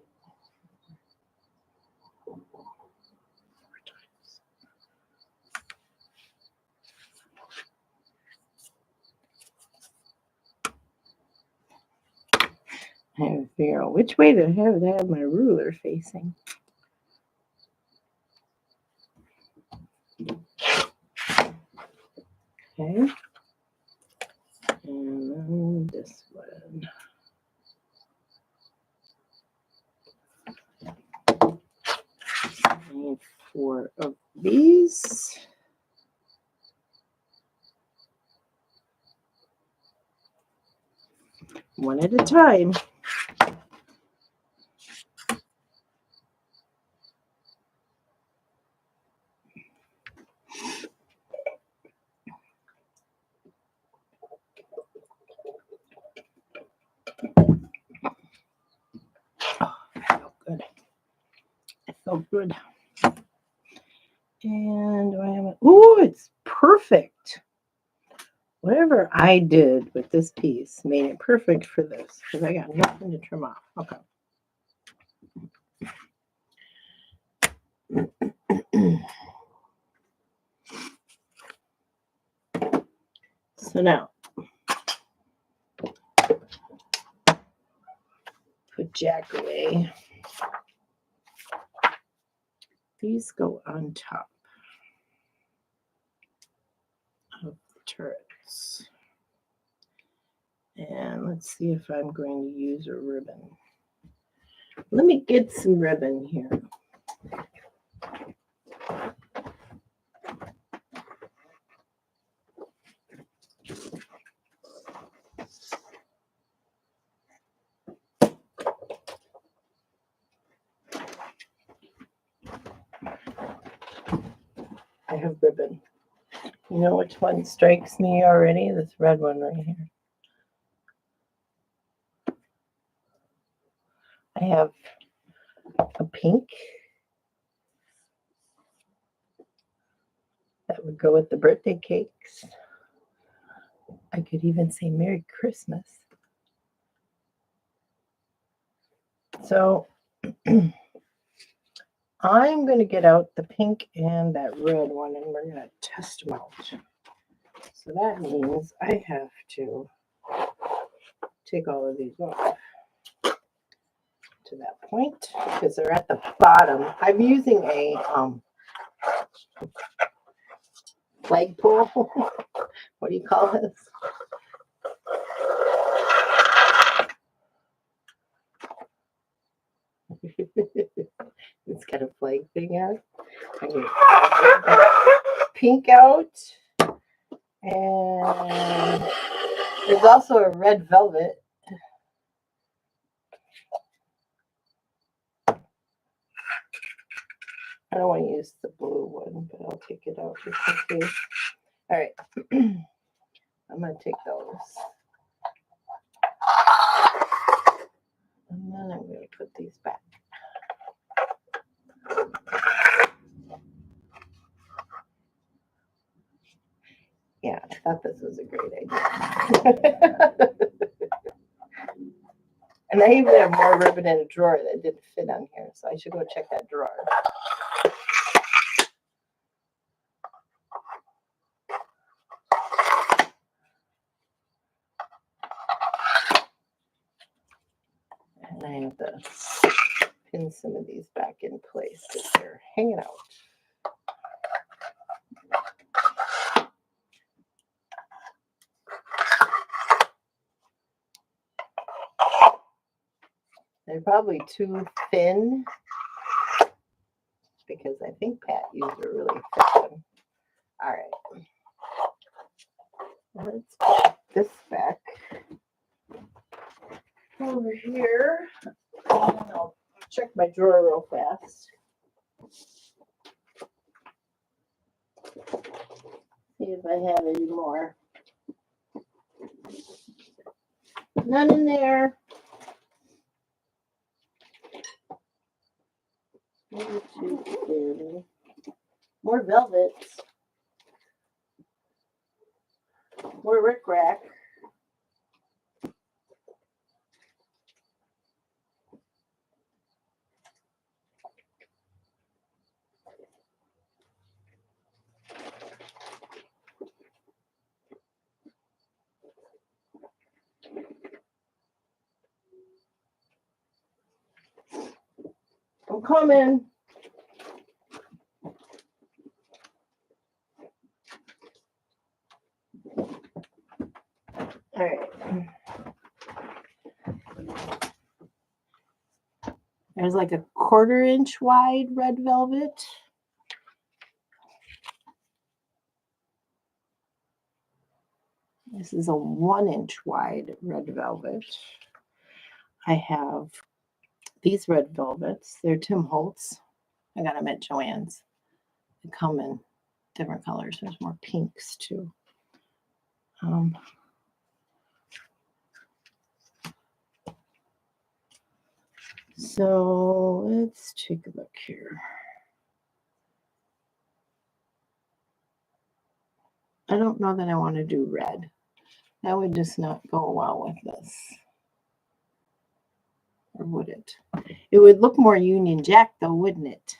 I have to figure out which way to have my ruler facing. Okay. And then this one. I need 4 of these. One at a time. Oh, that felt good. It felt good. And do I have it? Oh, it's perfect. Whatever I did with this piece made it perfect for this because I got nothing to trim off. Okay. So now, put Jack away. These go on top of the turrets. And let's see if I'm going to use a ribbon. Let me get some ribbon here. I have ribbon. You know which one strikes me already? This red one right here. I have a pink that would go with the birthday cakes. I could even say Merry Christmas. So I'm going to get out the pink and that red one and we're going to test them out. So that means I have to take all of these off to that point because they're at the bottom. I'm using a flagpole. What do you call this? It's got a flag thing out. Pink out. And there's also a red velvet. I don't want to use the blue one, but I'll take it out just in case. All right. I'm going to take those. And then I'm going to put these back. thought this was a great idea. And I even have more ribbon in a drawer that didn't fit on here, so I should go check that drawer. And I have to pin some of these back in place because they're hanging out. They're probably too thin because I think Pat used a really thick one. All right. Let's put this back over here. And I'll check my drawer real fast. See if I have any more. None in there. Maybe too thin. More velvets. More rickrack. I'm coming. All right. There's like a 1/4 inch wide red velvet. This is a 1 inch wide red velvet. I have these red velvets. They're Tim Holtz. I got them at Joann's. They come in different colors. There's more pinks too. So let's take a look here. I don't know that I want to do red. That would just not go well with this. Or would it? It would look more Union Jack though, wouldn't it?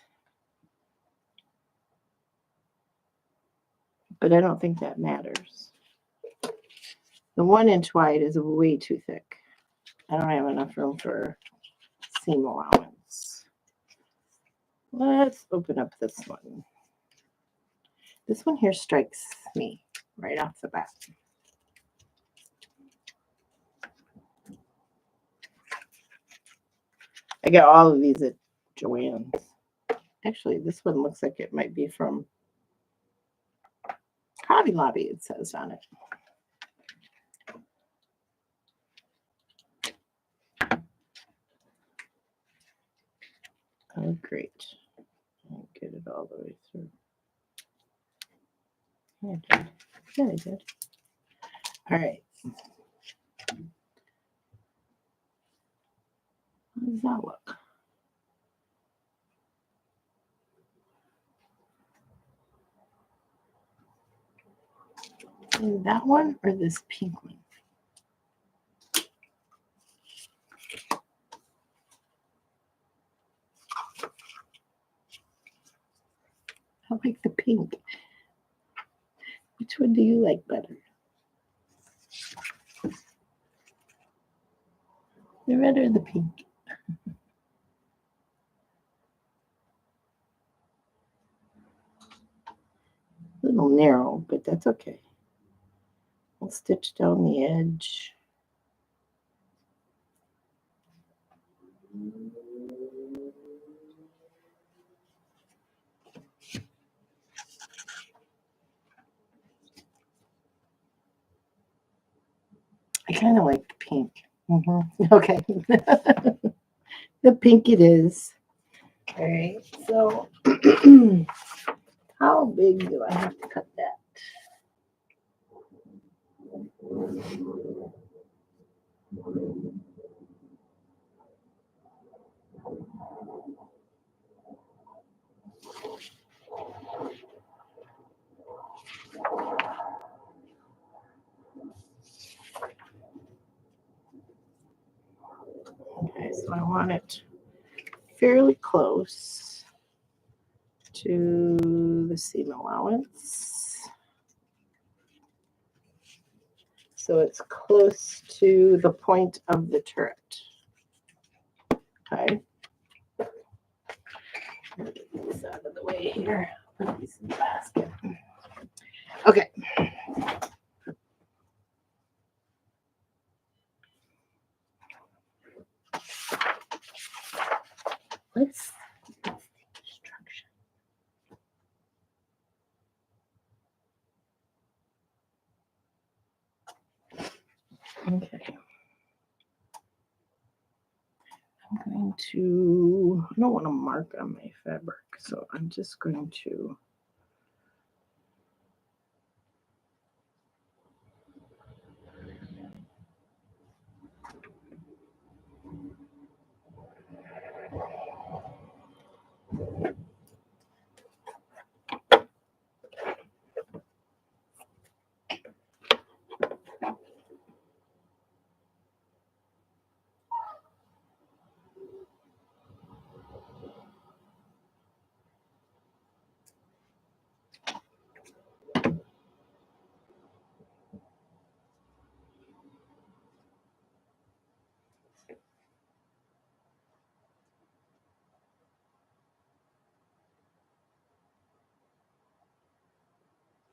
But I don't think that matters. The 1 inch wide is way too thick. I don't have enough room for seam allowance. Let's open up this one. This one here strikes me right off the bat. I got all of these at Joann's. Actually, this one looks like it might be from Hobby Lobby, it says on it. Oh, great. I'll get it all the way through. Yeah, I did. Yeah, I did. All right. How does that look? And that one or this pink one? I like the pink. Which one do you like better? The red or the pink? A little narrow, but that's okay. I'll stitch down the edge. I kind of like the pink. Okay. The pink it is. All right. So how big do I have to cut that? want it fairly close to the seam allowance. So it's close to the point of the turret. Okay. Get these out of the way here. Put these in the basket. Okay. Let's take instruction. Okay. I'm going to, I don't want to mark on my fabric, so I'm just going to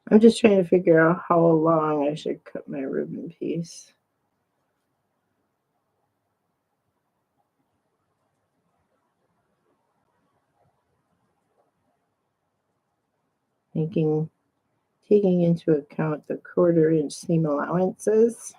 I'm just trying to figure out how long I should cut my ribbon piece. Taking into account the 1/4 inch seam allowances.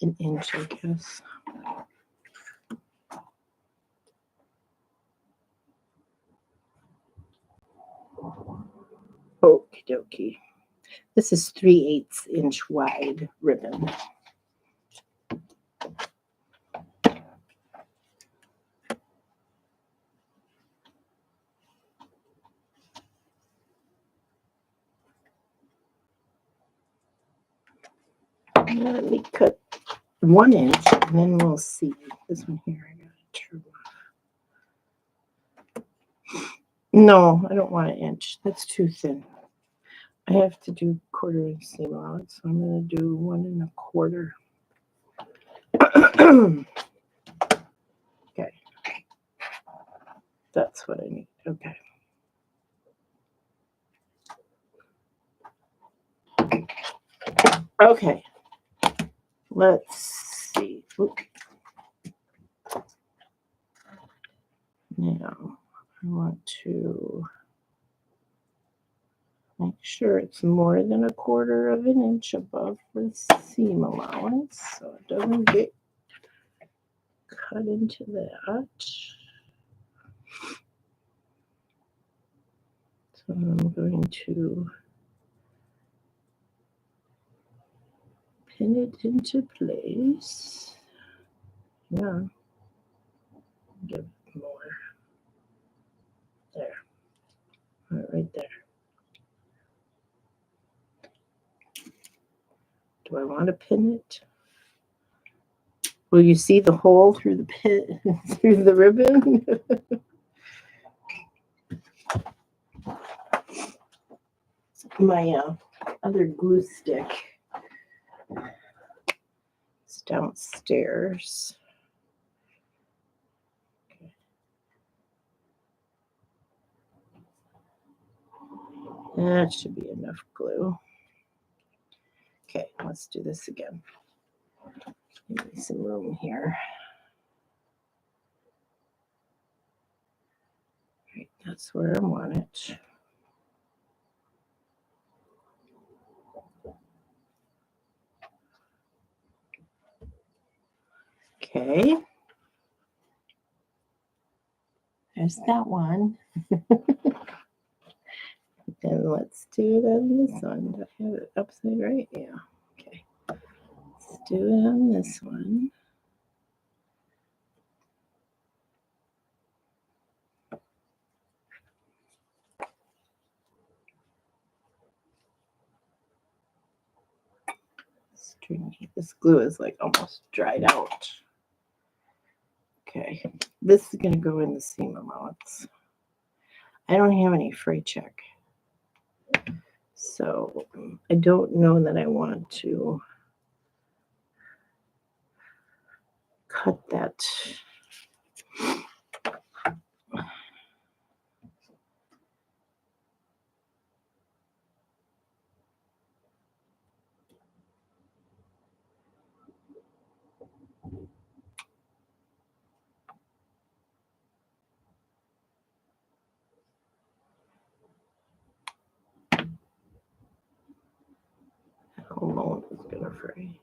An inch, I guess. Okie dokie. This is 3/8 inch wide ribbon. Let me cut 1 inch and then we'll see. This one here, I gotta trim off. No, I don't want an inch. That's too thin. I have to do 1/4 inch seam allowance, so I'm gonna do 1 1/4. Okay. That's what I need. Okay. Okay. Let's see. Oop. Now I want to make sure it's more than 1/4 of an inch above the seam allowance so it doesn't get cut into that. So I'm going to pin it into place. Yeah. Give it more. There. Right there. Do I want to pin it? Will you see the hole through the pin, through the ribbon? My other glue stick is downstairs. Okay. That should be enough glue. Okay, let's do this again. Give me some room here. Right, that's where I want it. Okay. There's that one. And let's do it on this one. Do I have it upside right? Yeah. Okay. Let's do it on this one. Stringy. This glue is like almost dried out. Okay. This is going to go in the seam amounts. I don't have any fray check. So I don't know that I want to cut that. Alone is going to fray.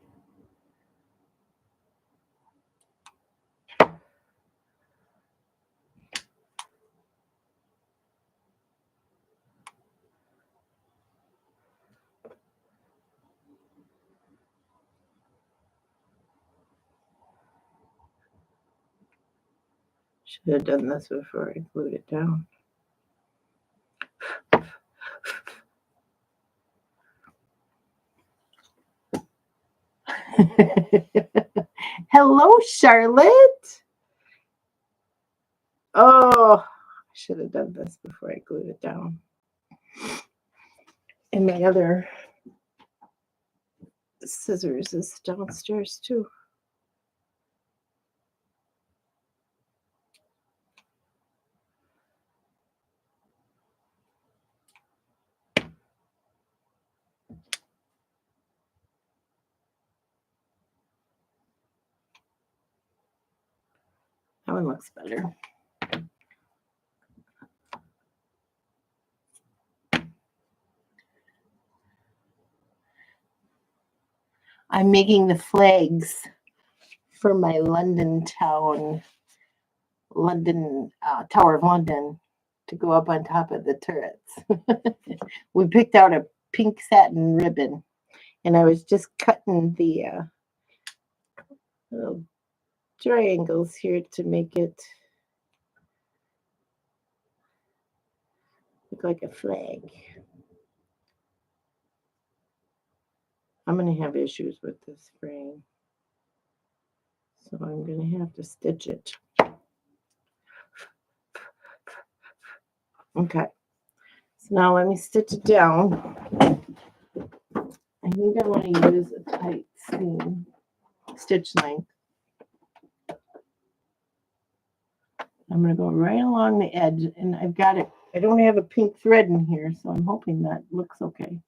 Should have done this before I glued it down. Hello, Charlotte. Oh, I should have done this before I glued it down. And my other scissors is downstairs too. That one looks better. I'm making the flags for my London Tower of London to go up on top of the turrets. We picked out a pink satin ribbon, and I was just cutting the little triangles here to make it look like a flag. I'm going to have issues with this frame, so I'm going to have to stitch it. Okay, so now let me stitch it down. I think I want to use a tight seam stitch length. I'm going to go right along the edge, and I've got it. I don't have a pink thread in here, so I'm hoping that looks okay.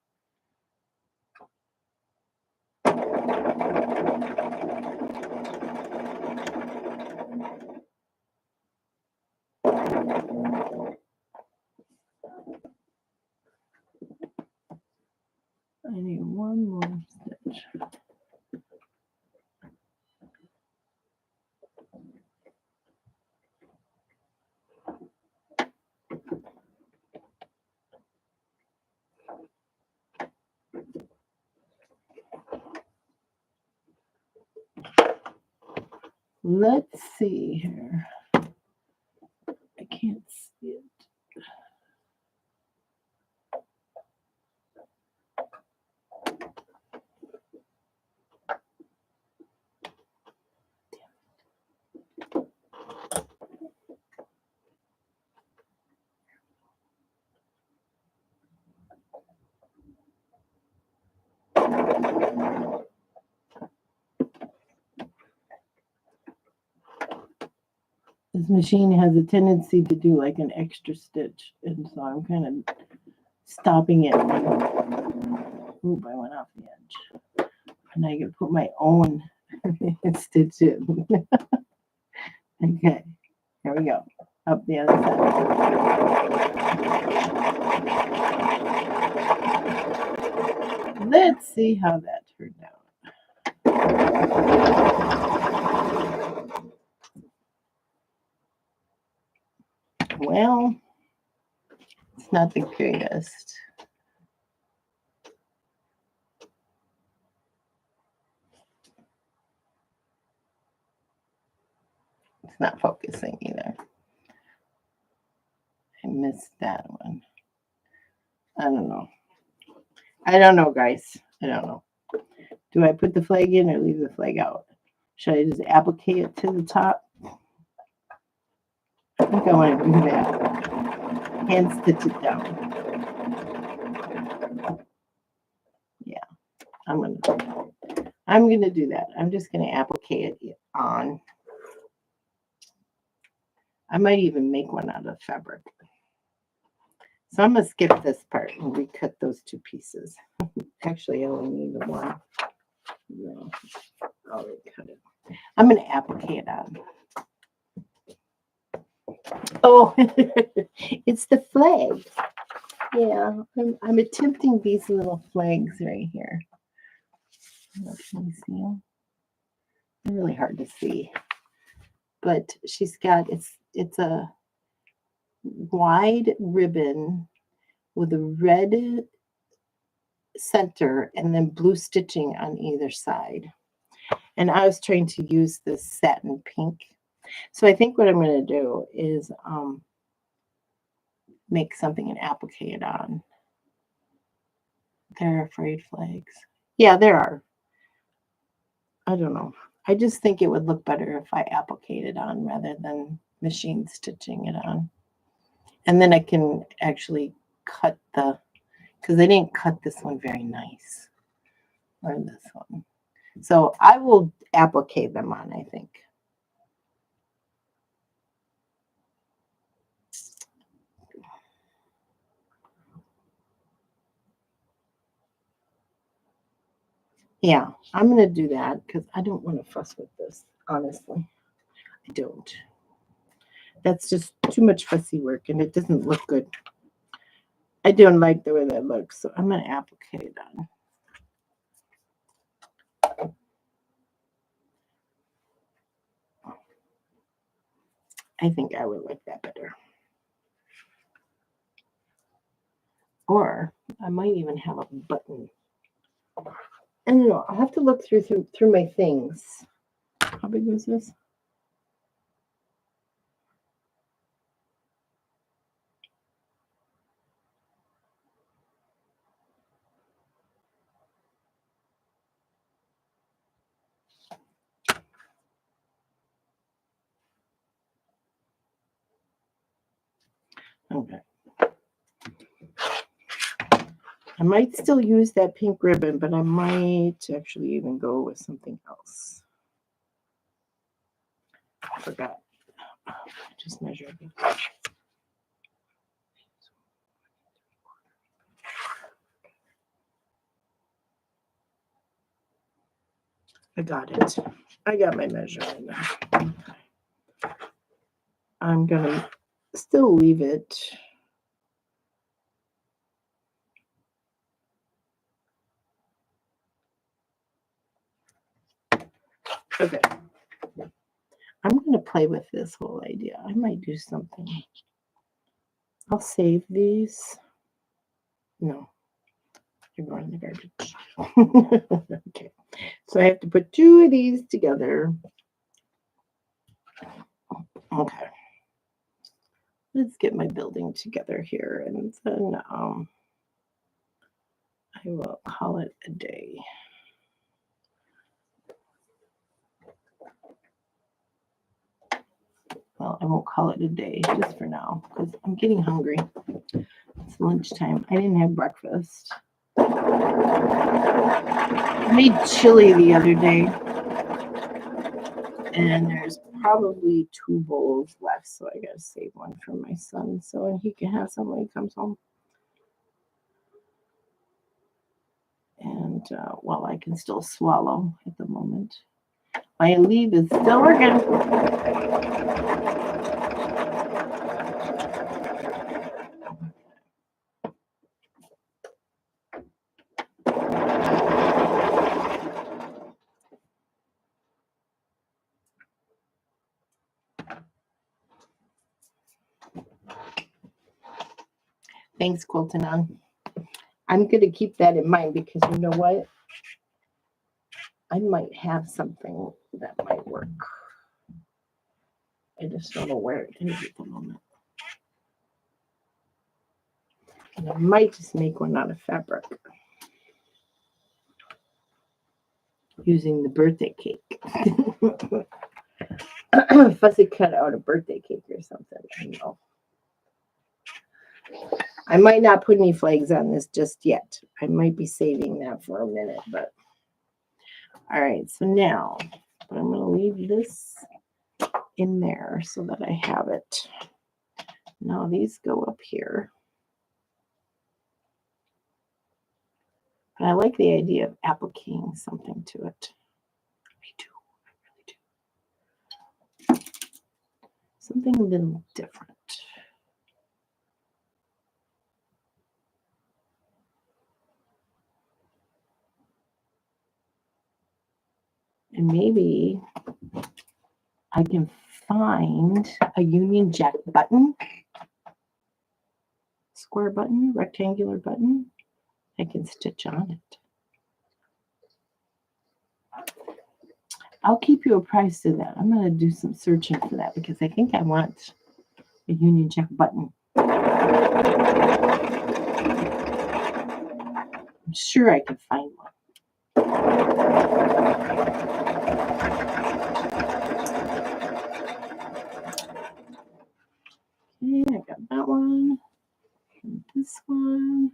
I need one more stitch. Let's see here. I can't see it. This machine has a tendency to do like an extra stitch, and so I'm kind of stopping it. Oop, I went off the edge. And I can put my own stitch in. Okay, here we go. Up the other side. Let's see how that turned out. Well, it's not the greatest. It's not focusing either. I missed that one. I don't know. I don't know, guys. I don't know. Do I put the flag in or leave the flag out? Should I just applique it to the top? I think I want to do that. Hand stitch it down. Yeah, I'm gonna do that. I'm just gonna applique it on. I might even make one out of fabric. So I'm gonna skip this part and recut those two pieces. Actually, I only need the one. No, I'll recut it. I'm gonna applique it on. Oh, it's the flag. Yeah, I'm attempting these little flags right here. Can you see them? They're really hard to see, but she's got it's a wide ribbon with a red center and then blue stitching on either side. And I was trying to use this satin pink. So I think what I'm going to do is make something and applique it on. They're afraid flags. Yeah, there are. I don't know. I just think it would look better if I applique it on rather than machine stitching it on. And then I can actually cut because I didn't cut this one very nice. Or this one. So I will applique them on, I think. Yeah, I'm going to do that because I don't want to fuss with this, honestly. I don't. That's just too much fussy work and it doesn't look good. I don't like the way that looks, so I'm going to applique it on. I think I would like that better. Or I might even have a button. I don't know. I'll have to look through my things. How big was this? Okay. I might still use that pink ribbon, but I might actually even go with something else. I forgot. I just measured it. I got it. I got my measurement now. I'm going to still leave it. Okay. I'm going to play with this whole idea. I might do something. I'll save these. No. You're going in the garbage. Okay. So I have to put two of these together. Okay. Let's get my building together here, and then I will call it a day. Well, I won't call it a day just for now because I'm getting hungry. It's lunchtime. I didn't have breakfast. I made chili the other day, and there's probably 2 bowls left, so I gotta save one for my son so he can have some when he comes home. And while I can still swallow at the moment, my leave is still working. Thanks, Quilting On. I'm going to keep that in mind because you know what? I might have something that might work. I just don't know where it is at the moment. And I might just make one out of fabric using the birthday cake. Fussy cut out a birthday cake or something. I don't know. I might not put any flags on this just yet. I might be saving that for a minute, but all right. So now, but I'm going to leave this in there so that I have it. Now these go up here. But I like the idea of appliquing something to it. Me too. I really do. Something a little different. And maybe I can find a Union Jack button, square button, rectangular button. I can stitch on it. I'll keep you apprised of that. I'm going to do some searching for that because I think I want a Union Jack button. I'm sure I can find one. Okay, I got that one. And this one.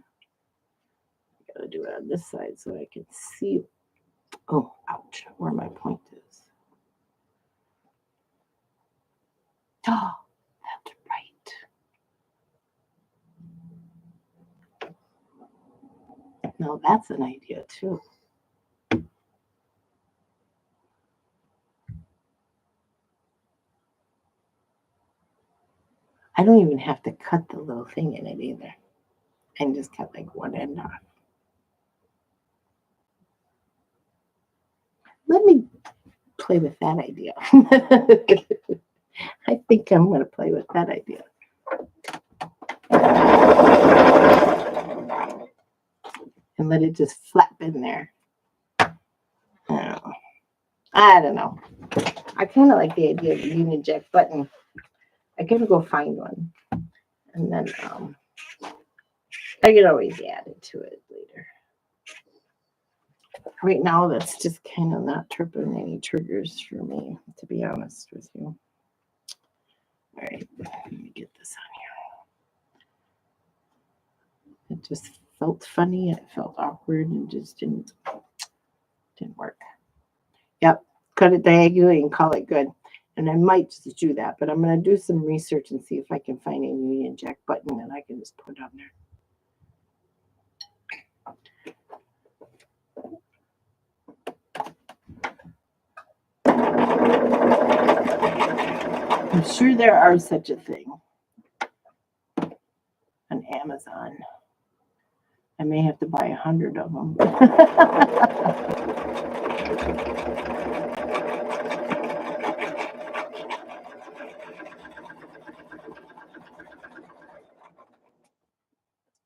I gotta do it on this side so I can see. Oh, ouch, where my point is. Oh, that's right. No, that's an idea too. I don't even have to cut the little thing in it either. I can just cut like one end off. Let me play with that idea. I think I'm going to play with that idea. And let it just flap in there. I don't know. I kind of like the idea of the Union Jack button. I gotta go find one. And then I can always add it to it later. Right now, that's just kind of not tripping any triggers for me, to be honest with you. All right, let me get this on here. It just felt funny. It felt awkward and just didn't work. Yep, cut it diagonally and call it good. And I might just do that, but I'm going to do some research and see if I can find a Union Jack button that I can just put on there. I'm sure there are such a thing on Amazon. I may have to buy 100 of them.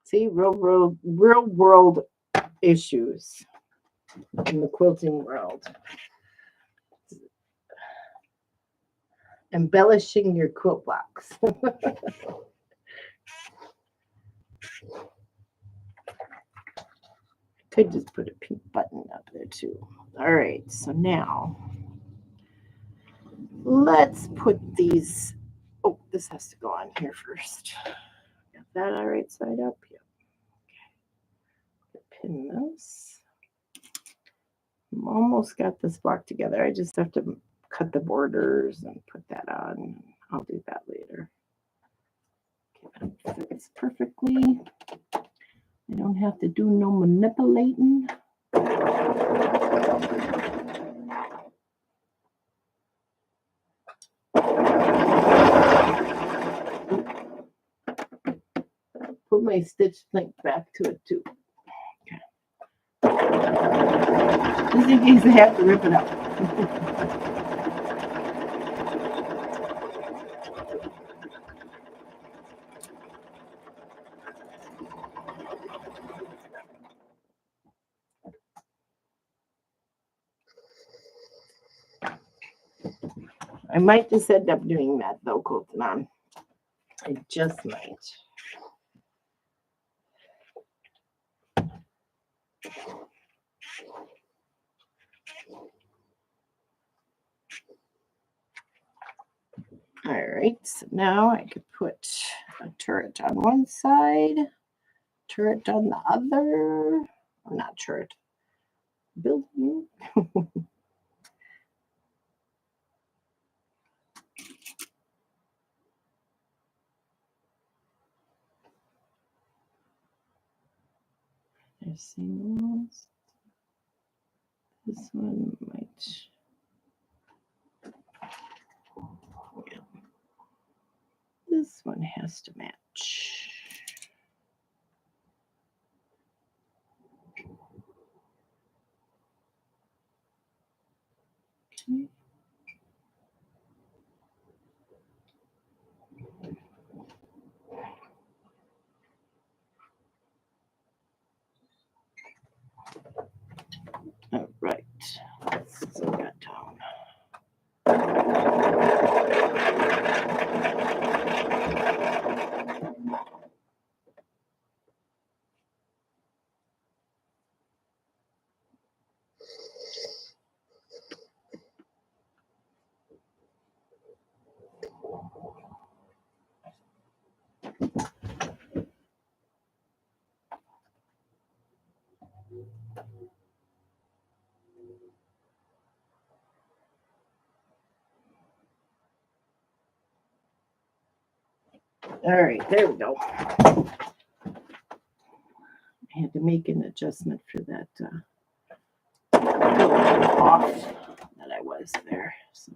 See, real world issues in the quilting world. Embellishing your quilt blocks. Could just put a pink button up there too. All right, so now let's put these. Oh, this has to go on here first. Got that all right side up? Yep. Okay. Pin this. I'm almost got this block together. I just have to cut the borders and put that on. I'll do that later. Okay, that fits perfectly. I don't have to do no manipulating. Put my stitch link back to it too. Okay. Just in case I have to rip it up. I might just end up doing that though, Colton. I just might. All right, so now I could put a turret on one side, turret on the other. Or not turret, building. There's singles. This one might. Yeah. This one has to match. Okay. All right, let's slow that down. All right, there we go. I had to make an adjustment for that off that I was there. So.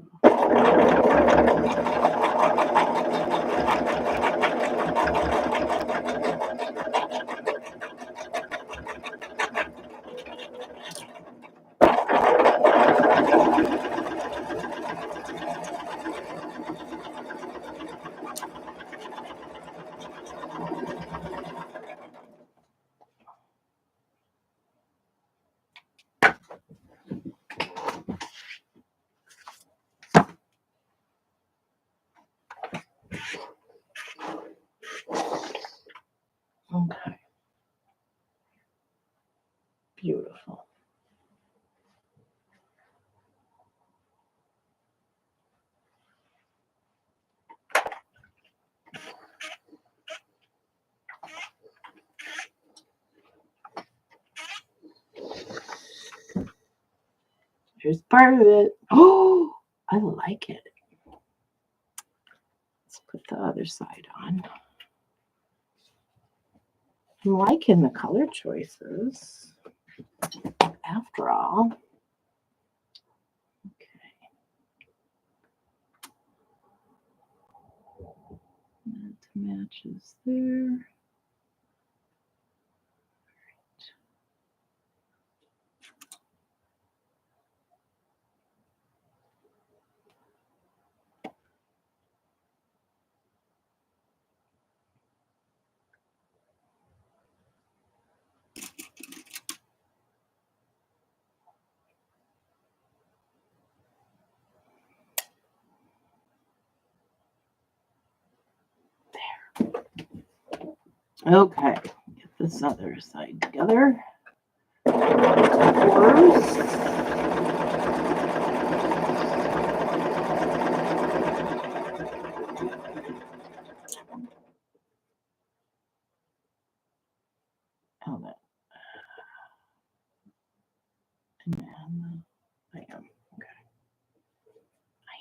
Okay. Beautiful. Here's part of it. Oh, I like it. Let's put the other side on. I'm liking the color choices. After all. Okay. That matches there. Okay, get this other side together. First. Oh, that. And I am. Okay. I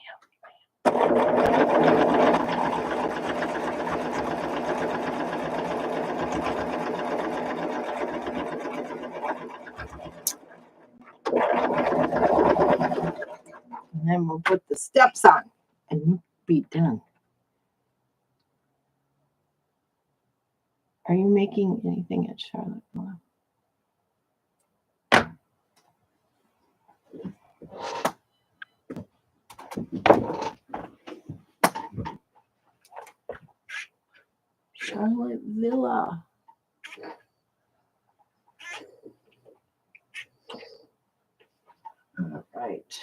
And then we'll put the steps on and be done. Are you making anything at Charlotte? Charlotte Villa. All right.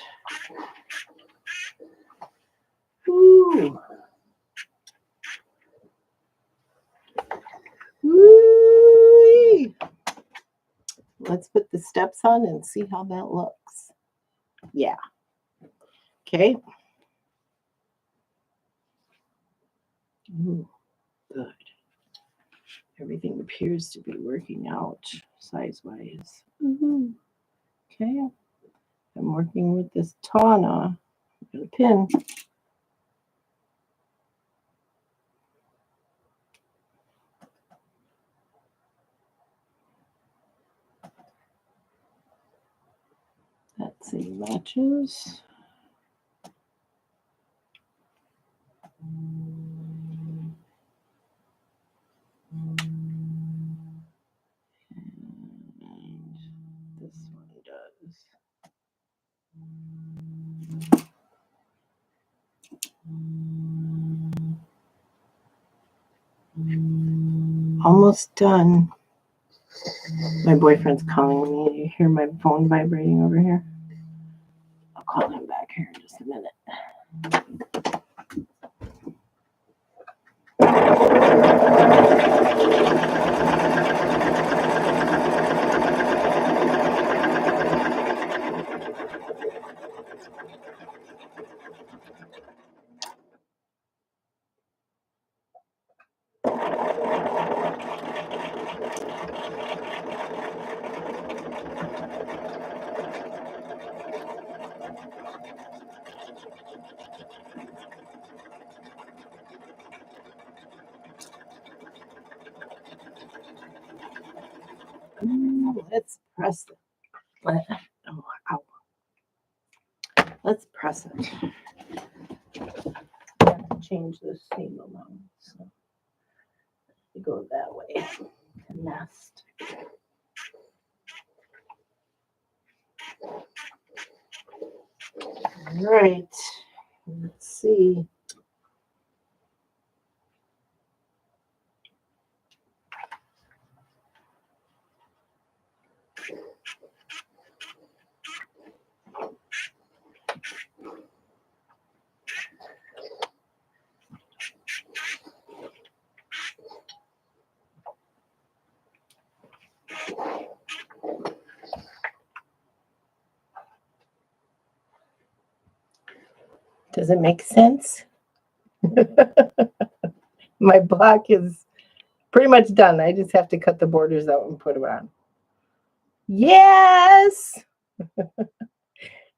let's put the steps on and see how that looks. Yeah. Okay. Ooh, good. Everything appears to be working out size-wise. Okay. I'm working with this Tana. Got a pin. Let's see, matches. And this one does. Almost done. My boyfriend's calling me. You hear my phone vibrating over here? I'll call him back here in just a minute. Let's press it. Oh, ow. Let's press it. I have to change the seam amount. So we go that way. And nest. All right. Let's see. Does it make sense? My block is pretty much done. I just have to cut the borders out and put them on. Yes!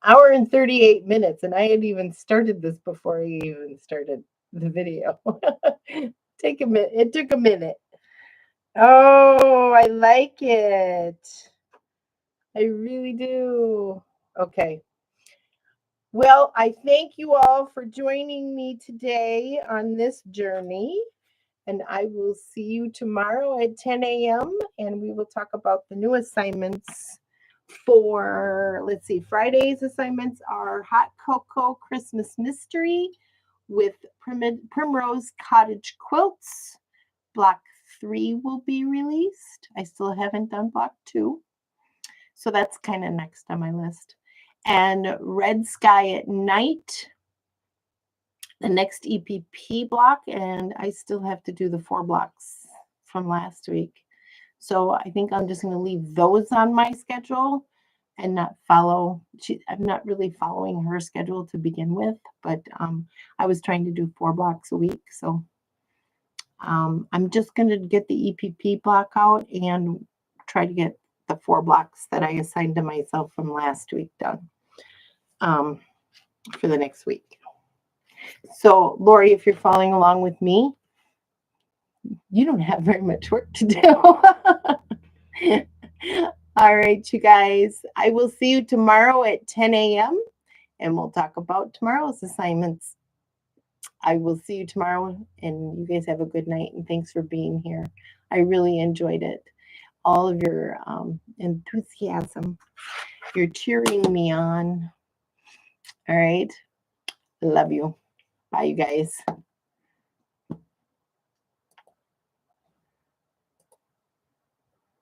Hour and 38 minutes, and I had even started this before I even started the video. Take a minute. It took a minute. Oh, I like it. I really do. Okay. Well, I thank you all for joining me today on this journey. And I will see you tomorrow at 10 a.m. And we will talk about the new assignments for, let's see, Friday's assignments are Hot Cocoa Christmas Mystery with Primrose Cottage Quilts. Block 3 will be released. I still haven't done block 2. So that's kind of next on my list. And Red Sky at Night, the next EPP block, and I still have to do the 4 blocks from last week. So I think I'm just going to leave those on my schedule and not follow. I'm not really following her schedule to begin with, but I was trying to do 4 blocks a week. So I'm just going to get the EPP block out and try to get the 4 blocks that I assigned to myself from last week done for the next week. So, Lori, if you're following along with me, you don't have very much work to do. All right, you guys. I will see you tomorrow at 10 a.m. and we'll talk about tomorrow's assignments. I will see you tomorrow, and you guys have a good night, and thanks for being here. I really enjoyed it. All of your enthusiasm. You're cheering me on. All right. Love you. Bye, you guys.